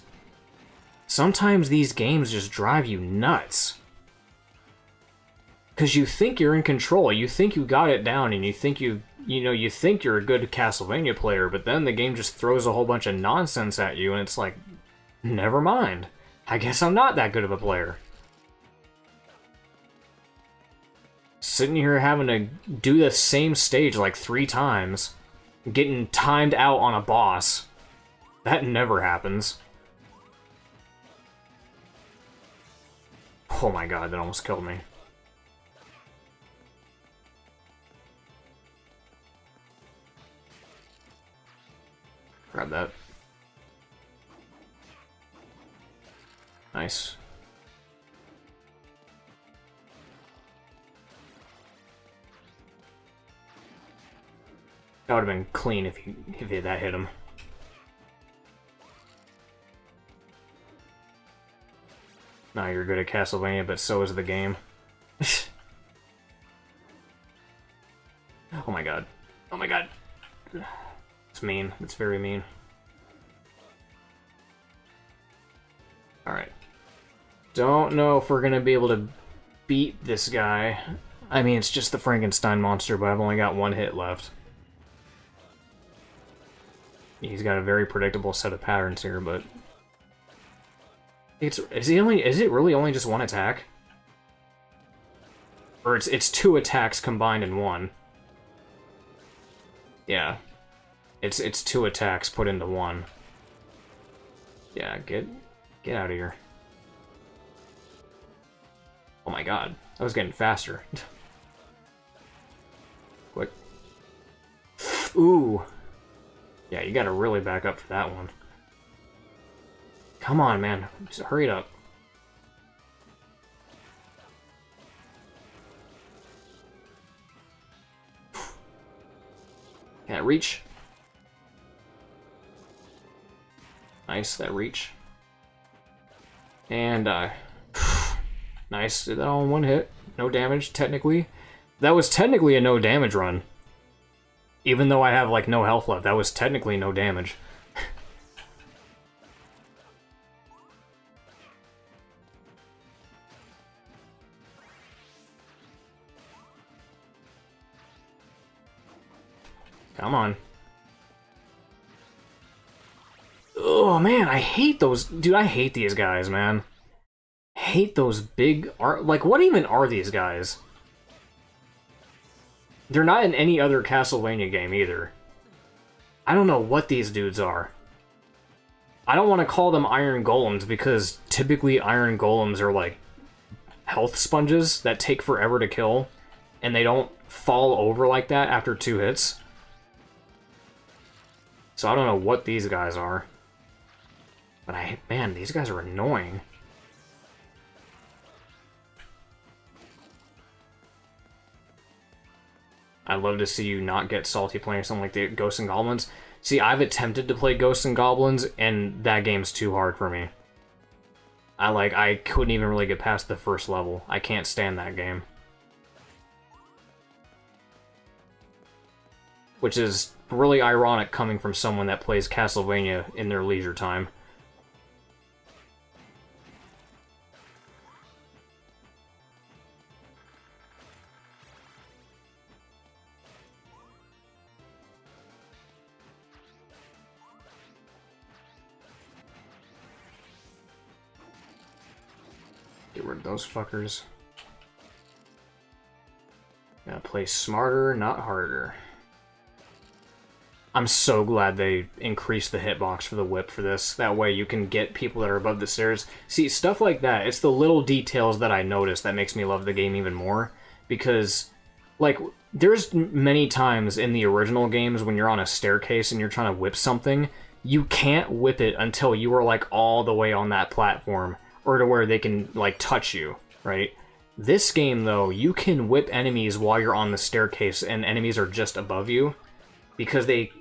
Sometimes these games just drive you nuts. Because you think you're in control, you think you got it down, and you think you think you're a good Castlevania player, but then the game just throws a whole bunch of nonsense at you, and it's like, never mind. I guess I'm not that good of a player. Sitting here having to do the same stage like 3 times, getting timed out on a boss. That never happens. Oh my god, that almost killed me. Grab that. Nice. That would have been clean if that hit him. Now you're good at Castlevania, but so is the game. Oh my god. Oh my god. It's mean. It's very mean. Alright. Don't know if we're gonna be able to beat this guy. I mean, it's just the Frankenstein monster, but I've only got 1 hit left. He's got a very predictable set of patterns here, but... Is it really only just 1 attack? Or it's 2 attacks combined in 1. Yeah. It's 2 attacks put into 1. Yeah, get out of here. Oh my god. I was getting faster. Quick. Ooh. Yeah, you gotta really back up for that one. Come on, man. Just hurry it up. That reach. Nice, that reach. And, nice. Did that all in 1 hit. No damage, technically. That was technically a no damage run. Even though I have, like, no health left, that was technically no damage. Come on. Oh, man, I hate those... Dude, I hate these guys, man. hate those big like, what even are these guys? They're not in any other Castlevania game either. I don't know what these dudes are. I don't want to call them iron golems because typically iron golems are like health sponges that take forever to kill, and they don't fall over like that after 2 hits. So I don't know what these guys are. But man, these guys are annoying. I'd love to see you not get salty playing something like the Ghosts and Goblins. See, I've attempted to play Ghosts and Goblins, and that game's too hard for me. I couldn't even really get past the first level. I can't stand that game. Which is really ironic coming from someone that plays Castlevania in their leisure time. Get rid of those fuckers. Gotta play smarter, not harder. I'm so glad they increased the hitbox for the whip for this. That way you can get people that are above the stairs. See, stuff like that, it's the little details that I notice that makes me love the game even more. Because, like, there's many times in the original games when you're on a staircase and you're trying to whip something, you can't whip it until you are, like, all the way on that platform, or to where they can, like, touch you, right? This game, though, you can whip enemies while you're on the staircase and enemies are just above you. Because they...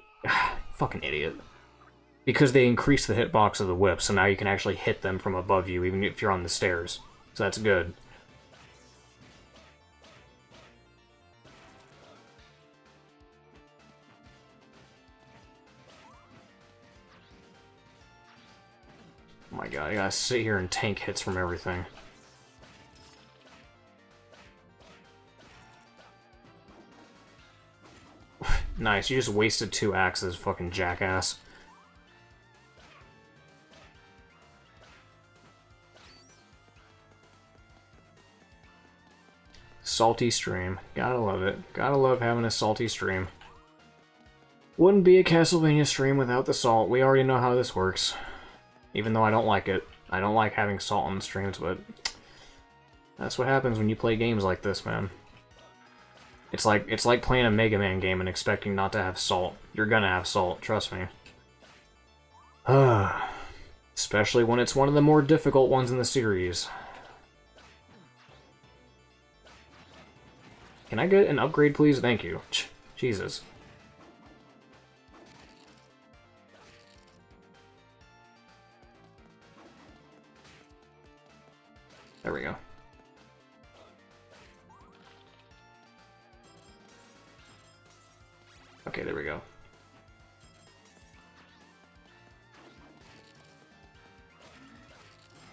fucking idiot. Because they increase the hitbox of the whip, so now you can actually hit them from above you, even if you're on the stairs. So that's good. Oh my god, I gotta sit here and tank hits from everything. Nice, you just wasted 2 axes, fucking jackass. Salty stream. Gotta love it. Gotta love having a salty stream. Wouldn't be a Castlevania stream without the salt. We already know how this works. Even though I don't like it. I don't like having salt on the streams, but... that's what happens when you play games like this, man. It's like playing a Mega Man game and expecting not to have salt. You're gonna have salt, trust me. Especially when it's one of the more difficult ones in the series. Can I get an upgrade, please? Thank you. Jesus. There we go. Okay, there we go.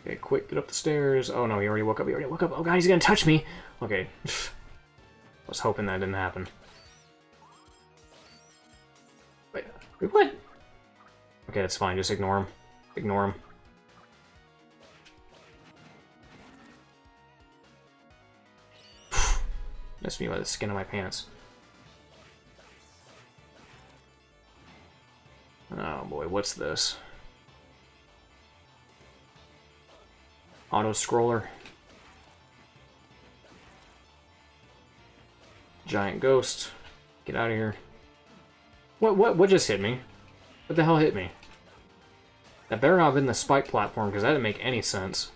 Okay, quick, get up the stairs. Oh no, he already woke up, he already woke up. Oh god, he's gonna touch me! Okay. I was hoping that didn't happen. Wait, what? Okay, that's fine, just ignore him. Ignore him. Missed me by the skin of my pants. Oh boy, what's this? Auto-scroller. Giant ghost. Get out of here. What just hit me? What the hell hit me? That better not have been the spike platform, because that didn't make any sense.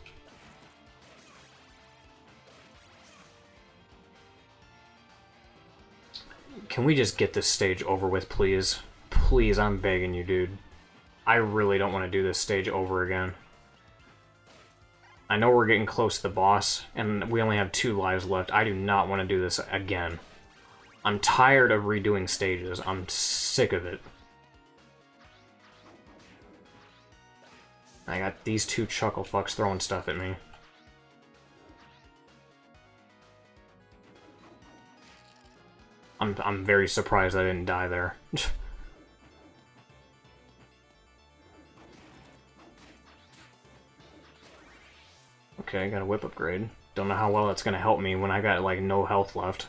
Can we just get this stage over with, please? Please, I'm begging you, dude. I really don't want to do this stage over again. I know we're getting close to the boss, and we only have 2 lives left. I do not want to do this again. I'm tired of redoing stages. I'm sick of it. I got these 2 chuckle fucks throwing stuff at me. I'm very surprised I didn't die there. Okay, got a whip upgrade. Don't know how well that's gonna help me when I got, like, no health left.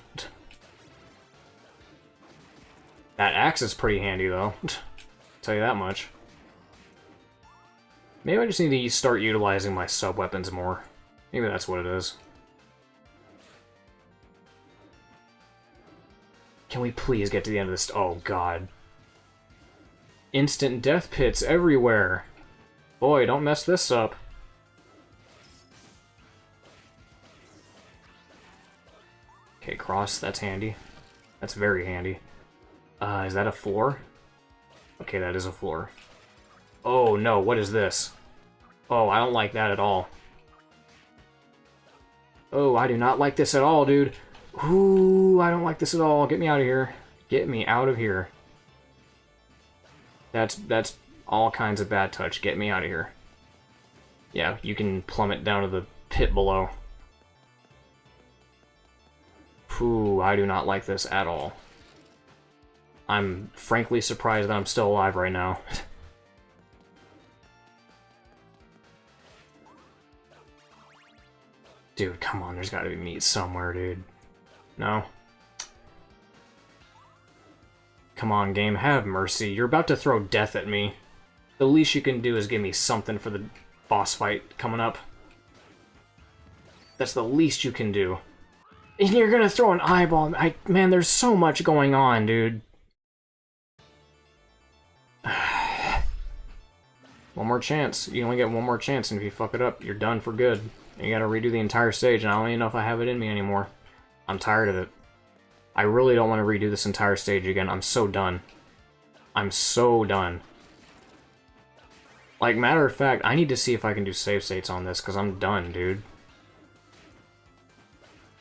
That axe is pretty handy, though. Tell you that much. Maybe I just need to start utilizing my sub-weapons more. Maybe that's what it is. Can we please get to the end of this? Oh, God. Instant death pits everywhere. Boy, don't mess this up. Okay, cross, that's handy. That's very handy. Is that a floor? Okay, that is a floor. Oh, no, what is this? Oh, I don't like that at all. Oh, I do not like this at all, dude. Ooh, I don't like this at all. Get me out of here. Get me out of here. That's all kinds of bad touch. Get me out of here. Yeah, you can plummet down to the pit below. Ooh, I do not like this at all. I'm frankly surprised that I'm still alive right now. Dude, come on, there's gotta be meat somewhere, dude. No? Come on, game, have mercy. You're about to throw death at me. The least you can do is give me something for the boss fight coming up. That's the least you can do. And you're gonna throw an eyeball. Man, there's so much going on, dude. One more chance. You only get one more chance, and if you fuck it up, you're done for good. And you gotta redo the entire stage, and I don't even know if I have it in me anymore. I'm tired of it. I really don't want to redo this entire stage again. I'm so done. I'm so done. Like, matter of fact, I need to see if I can do save states on this, because I'm done, dude.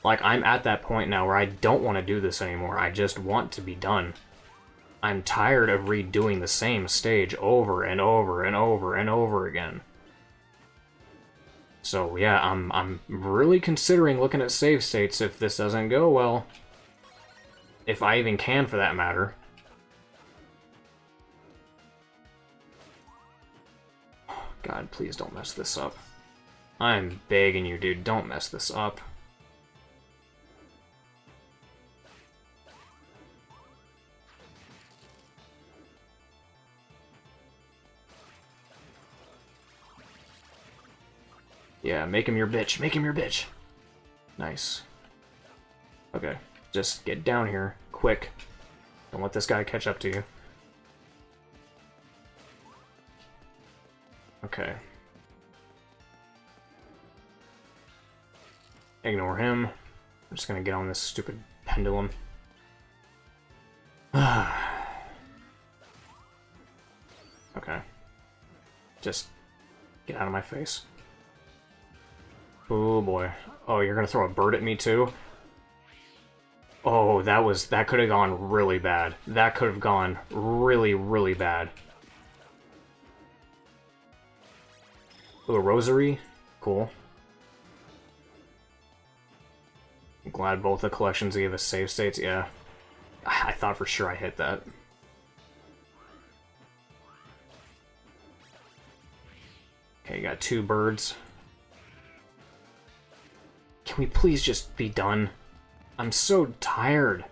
Like, I'm at that point now where I don't want to do this anymore. I just want to be done. I'm tired of redoing the same stage over and over and over and over again. So, yeah, I'm really considering looking at save states if this doesn't go well. If I even can, for that matter. God, please don't mess this up. I'm begging you, dude, don't mess this up. Yeah, make him your bitch. Make him your bitch. Nice. Okay, just get down here, quick. Don't let this guy catch up to you. Okay. Ignore him. I'm just gonna get on this stupid pendulum. Okay. Just get out of my face. Oh boy. Oh, you're gonna throw a bird at me too? Oh, that could have gone really bad. That could have gone really, really bad. Ooh, a rosary? Cool. I'm glad both the collections gave us save states, yeah. I thought for sure I hit that. Okay, got 2 birds. Can we please just be done? I'm so tired.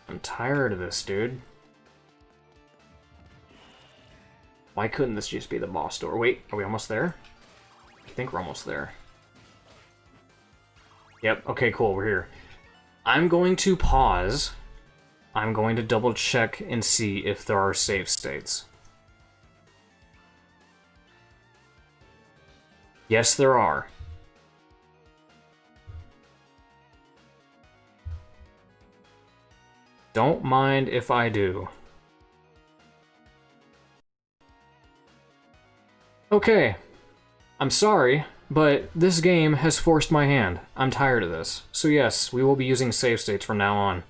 I'm tired of this, dude. Why couldn't this just be the boss door? Wait, are we almost there? I think we're almost there. Yep, okay, cool, we're here. I'm going to pause. I'm going to double check and see if there are save states. Yes, there are. Don't mind if I do. Okay. I'm sorry, but this game has forced my hand. I'm tired of this. So yes, we will be using save states from now on.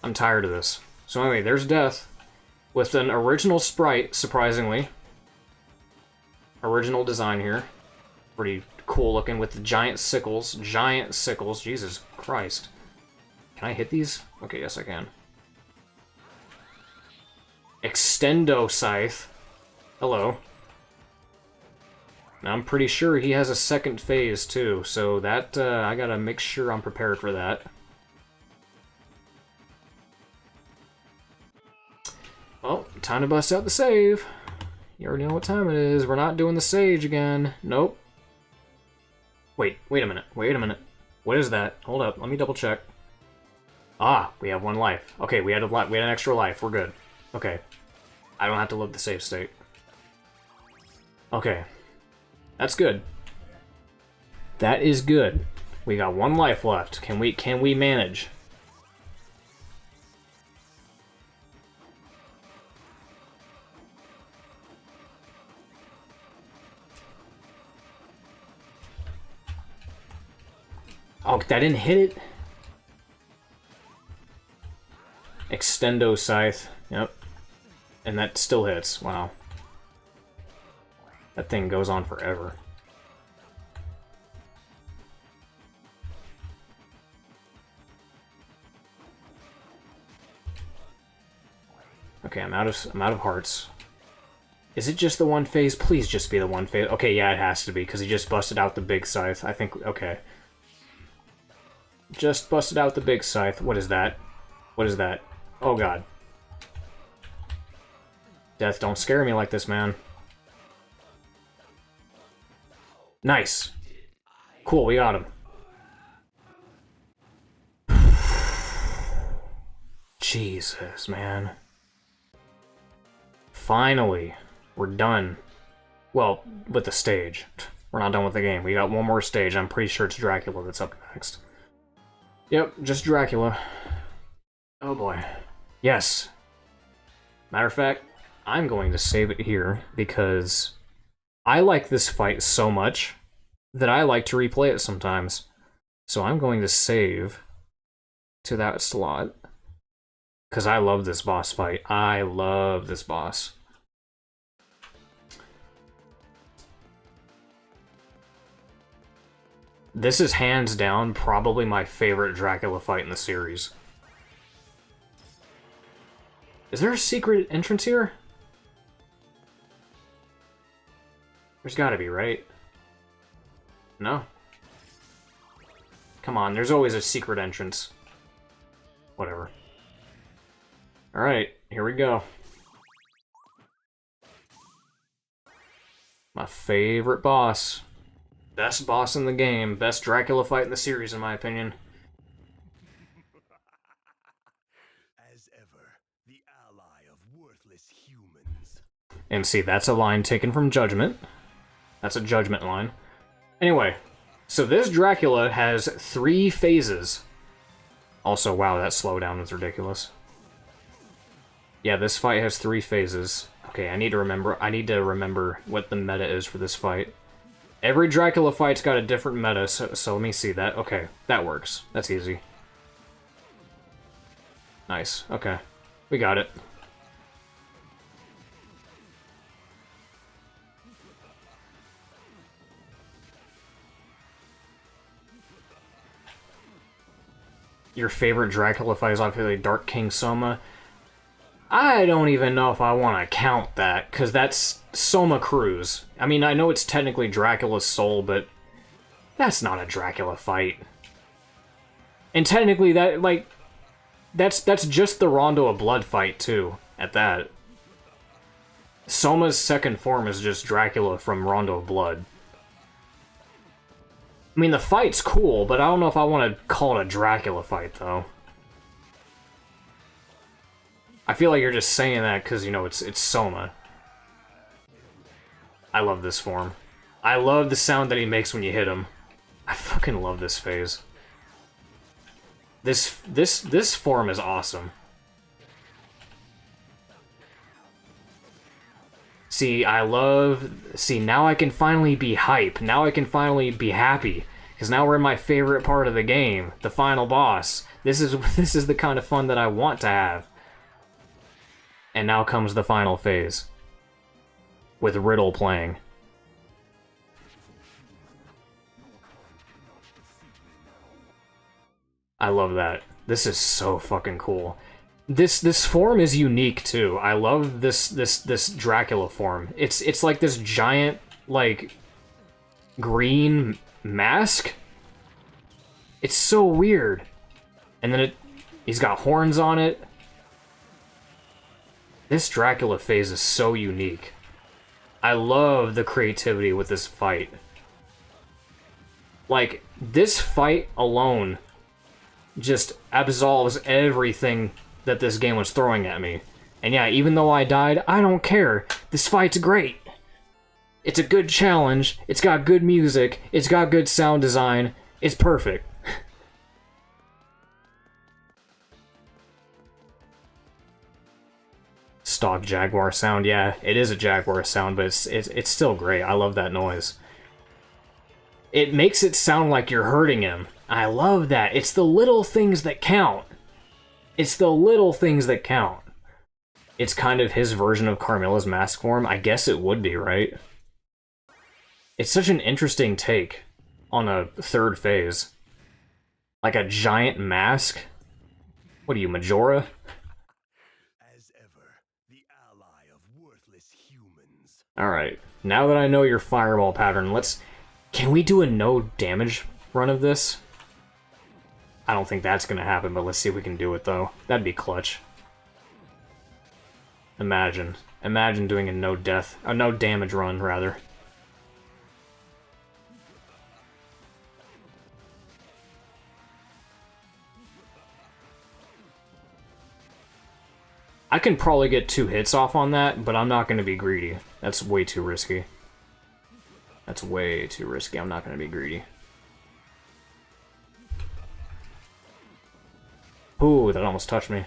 I'm tired of this. So anyway, there's death. With an original sprite, surprisingly. Original design here. Pretty cool looking with the giant sickles. Giant sickles. Jesus Christ. Can I hit these? Okay, yes I can. Extendo Scythe. Hello. I'm pretty sure he has a second phase, too, so that, I gotta make sure I'm prepared for that. Well, time to bust out the save. You already know what time it is. We're not doing the sage again. Nope. Wait a minute. Wait a minute. What is that? Hold up. Let me double check. Ah, we have 1 life. Okay, we had an extra life. We're good. Okay. I don't have to load the save state. Okay. That's good. That is good. We got 1 life left. Can we manage? Oh, that didn't hit it? Extendo Scythe. Yep. And that still hits. Wow. That thing goes on forever. Okay, I'm out of hearts. Is it just the 1 phase? Please just be the 1 phase. Okay, yeah, it has to be, because he just busted out the big scythe. I think, okay. Just busted out the big scythe. What is that? What is that? Oh god. Death, don't scare me like this, man. Nice. Cool, we got him. Jesus, man. Finally, we're done. Well, with the stage. We're not done with the game. We got 1 more stage. I'm pretty sure it's Dracula that's up next. Yep, just Dracula. Oh boy. Yes. Matter of fact, I'm going to save it here because I like this fight so much that I like to replay it sometimes. So I'm going to save to that slot because I love this boss fight. I love this boss. This is hands down probably my favorite Dracula fight in the series. Is there a secret entrance here? There's gotta be, right? No? Come on, there's always a secret entrance. Whatever. Alright, here we go. My favorite boss. Best boss in the game. Best Dracula fight in the series, in my opinion. As ever, the ally of worthless humans. And see, that's a line taken from Judgment. That's a Judgment line. Anyway, so this Dracula has 3 phases. Also, wow, that slowdown is ridiculous. Yeah, this fight has 3 phases. Okay, I need to remember what the meta is for this fight. Every Dracula fight's got a different meta, so let me see that. Okay, that works. That's easy. Nice, okay. We got it. Your favorite Dracula fight is obviously Dark King Soma. I don't even know if I want to count that, because that's Soma Cruz. I mean, I know it's technically Dracula's soul, but that's not a Dracula fight. And technically, that, like, that's just the Rondo of Blood fight, too, at that. Soma's second form is just Dracula from Rondo of Blood. I mean, the fight's cool, but I don't know if I want to call it a Dracula fight, though. I feel like you're just saying that because, you know, it's Soma. I love this form. I love the sound that he makes when you hit him. I fucking love this phase. This form is awesome. See, now I can finally be hype. Now I can finally be happy. Because now we're in my favorite part of the game, the final boss. This is the kind of fun that I want to have. And now comes the final phase. With Riddle playing. I love that. This is so fucking cool. This form is unique too. I love this Dracula form. It's like this giant, like, green mask. It's so weird. And then he's got horns on it. This Dracula phase is so unique. I love the creativity with this fight. Like, this fight alone just absolves everything that this game was throwing at me. And yeah, even though I died, I don't care. This fight's great. It's a good challenge. It's got good music. It's got good sound design. It's perfect. Stock Jaguar sound, yeah, it is a Jaguar sound, but it's still great. I love that noise. It makes it sound like you're hurting him. I love that. It's the little things that count. It's the little things that count. It's kind of his version of Carmilla's mask form. I guess it would be, right? It's such an interesting take on a third phase. Like a giant mask? What are you, Majora? Alright, now that I know your fireball pattern, can we do a no damage run of this? I don't think that's gonna happen, but let's see if we can do it, though. That'd be clutch. Imagine doing a no damage run, rather. I can probably get 2 hits off on that, but I'm not going to be greedy. That's way too risky. That's way too risky. I'm not going to be greedy. Ooh, that almost touched me.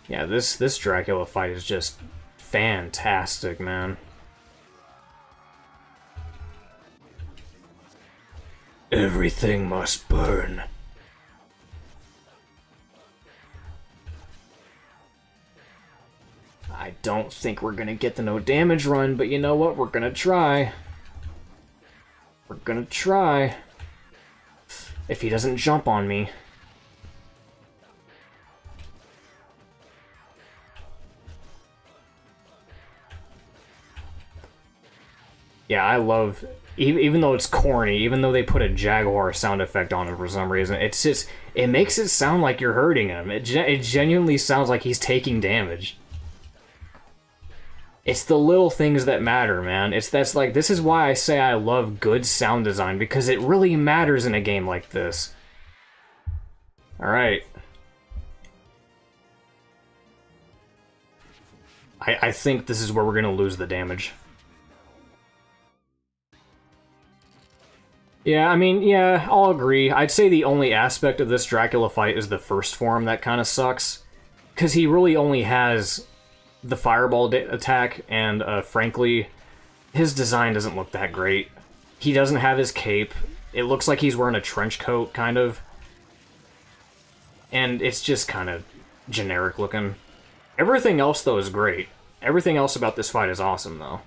Yeah, this Dracula fight is just fantastic, man. Everything must burn. I don't think we're gonna get the no damage run, but you know what? We're gonna try. We're gonna try. If he doesn't jump on me. Yeah, I love, even though it's corny, even though they put a Jaguar sound effect on it for some reason, it's just, it makes it sound like you're hurting him. It genuinely sounds like he's taking damage. It's the little things that matter, man. This is why I say I love good sound design, because it really matters in a game like this. Alright. I think this is where we're gonna lose the damage. Yeah, I mean, yeah, I'll agree. I'd say the only aspect of this Dracula fight is the first form that kind of sucks. Because he really only has the fireball attack, and frankly, his design doesn't look that great. He doesn't have his cape. It looks like he's wearing a trench coat, kind of. And it's just kind of generic looking. Everything else, though, is great. Everything else about this fight is awesome, though.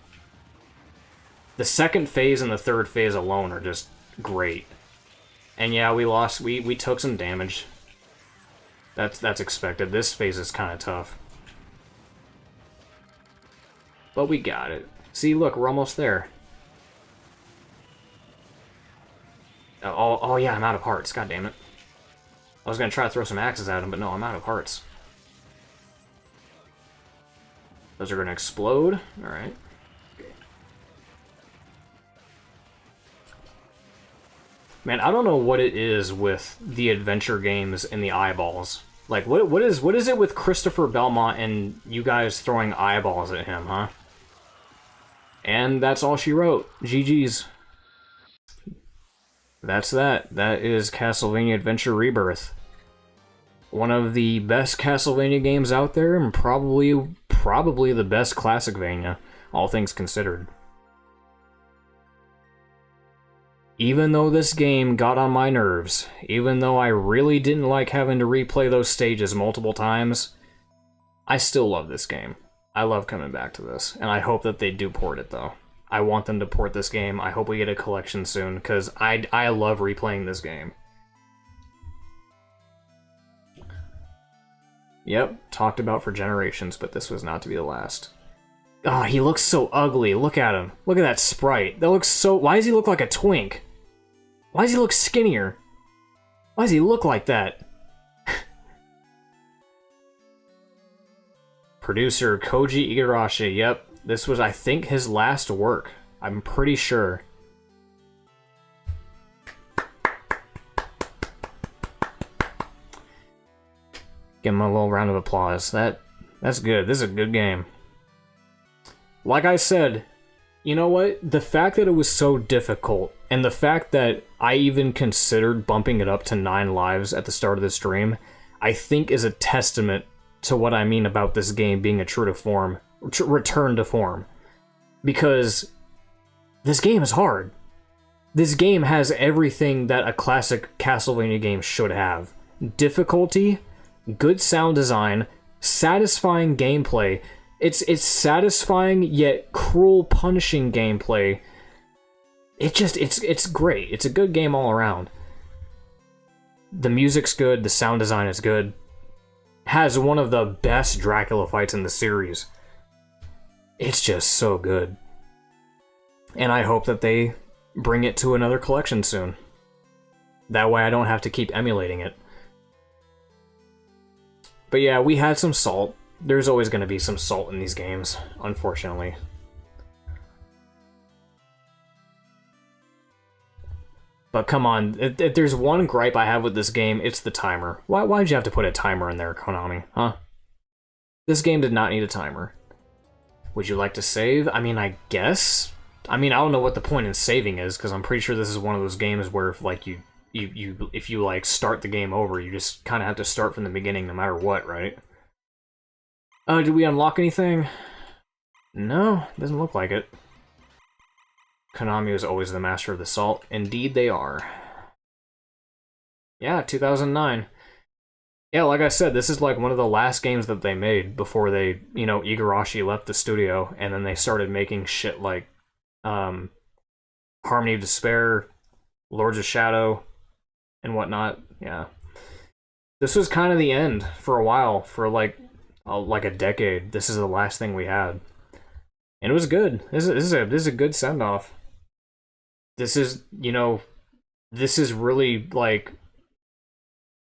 The second phase and the third phase alone are just great. And yeah, we lost. We took some damage. That's expected. This phase is kind of tough. But we got it. See, look, we're almost there. Oh yeah, I'm out of hearts. God damn it. I was gonna try to throw some axes at him, but no, I'm out of hearts. Those are gonna explode. Alright. Man, I don't know what it is with the adventure games and the eyeballs. Like, what is it with Christopher Belmont and you guys throwing eyeballs at him, huh? And that's all she wrote. GG's. That's that. That is Castlevania Adventure Rebirth. One of the best Castlevania games out there, and probably the best Classicvania, all things considered. Even though this game got on my nerves, even though I really didn't like having to replay those stages multiple times, I still love this game. I love coming back to this, and I hope that they do port it, though. I want them to port this game. I hope we get a collection soon, because I love replaying this game. Yep, talked about for generations, but this was not to be the last. Oh, he looks so ugly. Look at him. Look at that sprite. That looks so... Why does he look like a twink? Why does he look skinnier? Why does he look like that? Producer Koji Igarashi. Yep, this was, I think, his last work. I'm pretty sure. Give him a little round of applause. That's good. This is a good game. Like I said, you know what? The fact that it was so difficult, and the fact that I even considered bumping it up to 9 lives at the start of the stream, I think is a testament to what I mean about this game being a true to form, return to form. Because this game is hard. This game has everything that a classic Castlevania game should have. Difficulty, good sound design, satisfying gameplay. It's satisfying yet cruel, punishing gameplay. It's great. It's a good game all around. The music's good, the sound design is good. Has one of the best Dracula fights in the series. It's just so good. And I hope that they bring it to another collection soon. That way I don't have to keep emulating it. But yeah, we had some salt. There's always going to be some salt in these games, unfortunately. But come on, if there's one gripe I have with this game, it's the timer. Why'd you have to put a timer in there, Konami, huh? This game did not need a timer. Would you like to save? I mean, I guess? I mean, I don't know what the point in saving is, because I'm pretty sure this is one of those games where if, like, if you like start the game over, you just kind of have to start from the beginning no matter what, right? Did we unlock anything? No, doesn't look like it. Konami was always the master of the salt. Indeed they are. Yeah, 2009. Yeah, like I said, this is like one of the last games that they made before they, you know, Igarashi left the studio, and then they started making shit like Harmony of Despair, Lords of Shadow, and whatnot. Yeah. This was kind of the end for a while, for like a decade. This is the last thing we had. And it was good. This is a good send-off. This is, you know, this is really, like,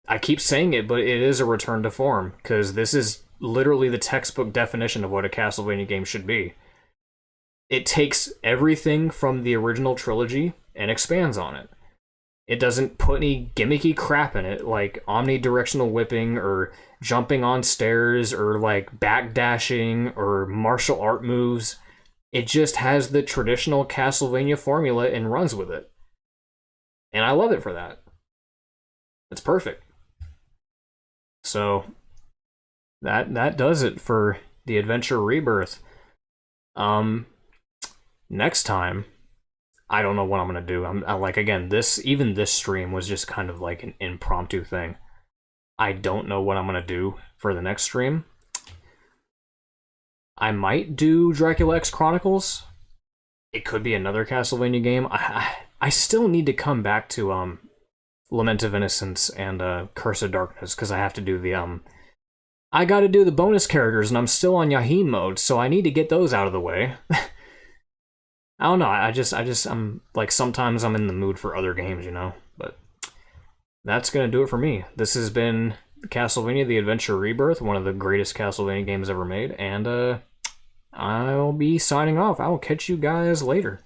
I keep saying it, but it is a return to form, because this is literally the textbook definition of what a Castlevania game should be. It takes everything from the original trilogy and expands on it. It doesn't put any gimmicky crap in it, like omnidirectional whipping, or jumping on stairs, or like backdashing, or martial art moves. It just has the traditional Castlevania formula and runs with it. And I love it for that. It's perfect. So, that does it for the Adventure Rebirth. Next time, I don't know what I'm gonna do. I like, again, this stream was just kind of like an impromptu thing. I don't know what I'm gonna do for the next stream. I might do Dracula X Chronicles. It could be another Castlevania game. I still need to come back to Lament of Innocence and Curse of Darkness, because I have to do the I gotta do the bonus characters, and I'm still on Yaheen mode, so I need to get those out of the way. I don't know, I'm like, sometimes I'm in the mood for other games, you know? But that's gonna do it for me. This has been Castlevania The Adventure Rebirth, one of the greatest Castlevania games ever made, and I'll be signing off. I will catch you guys later.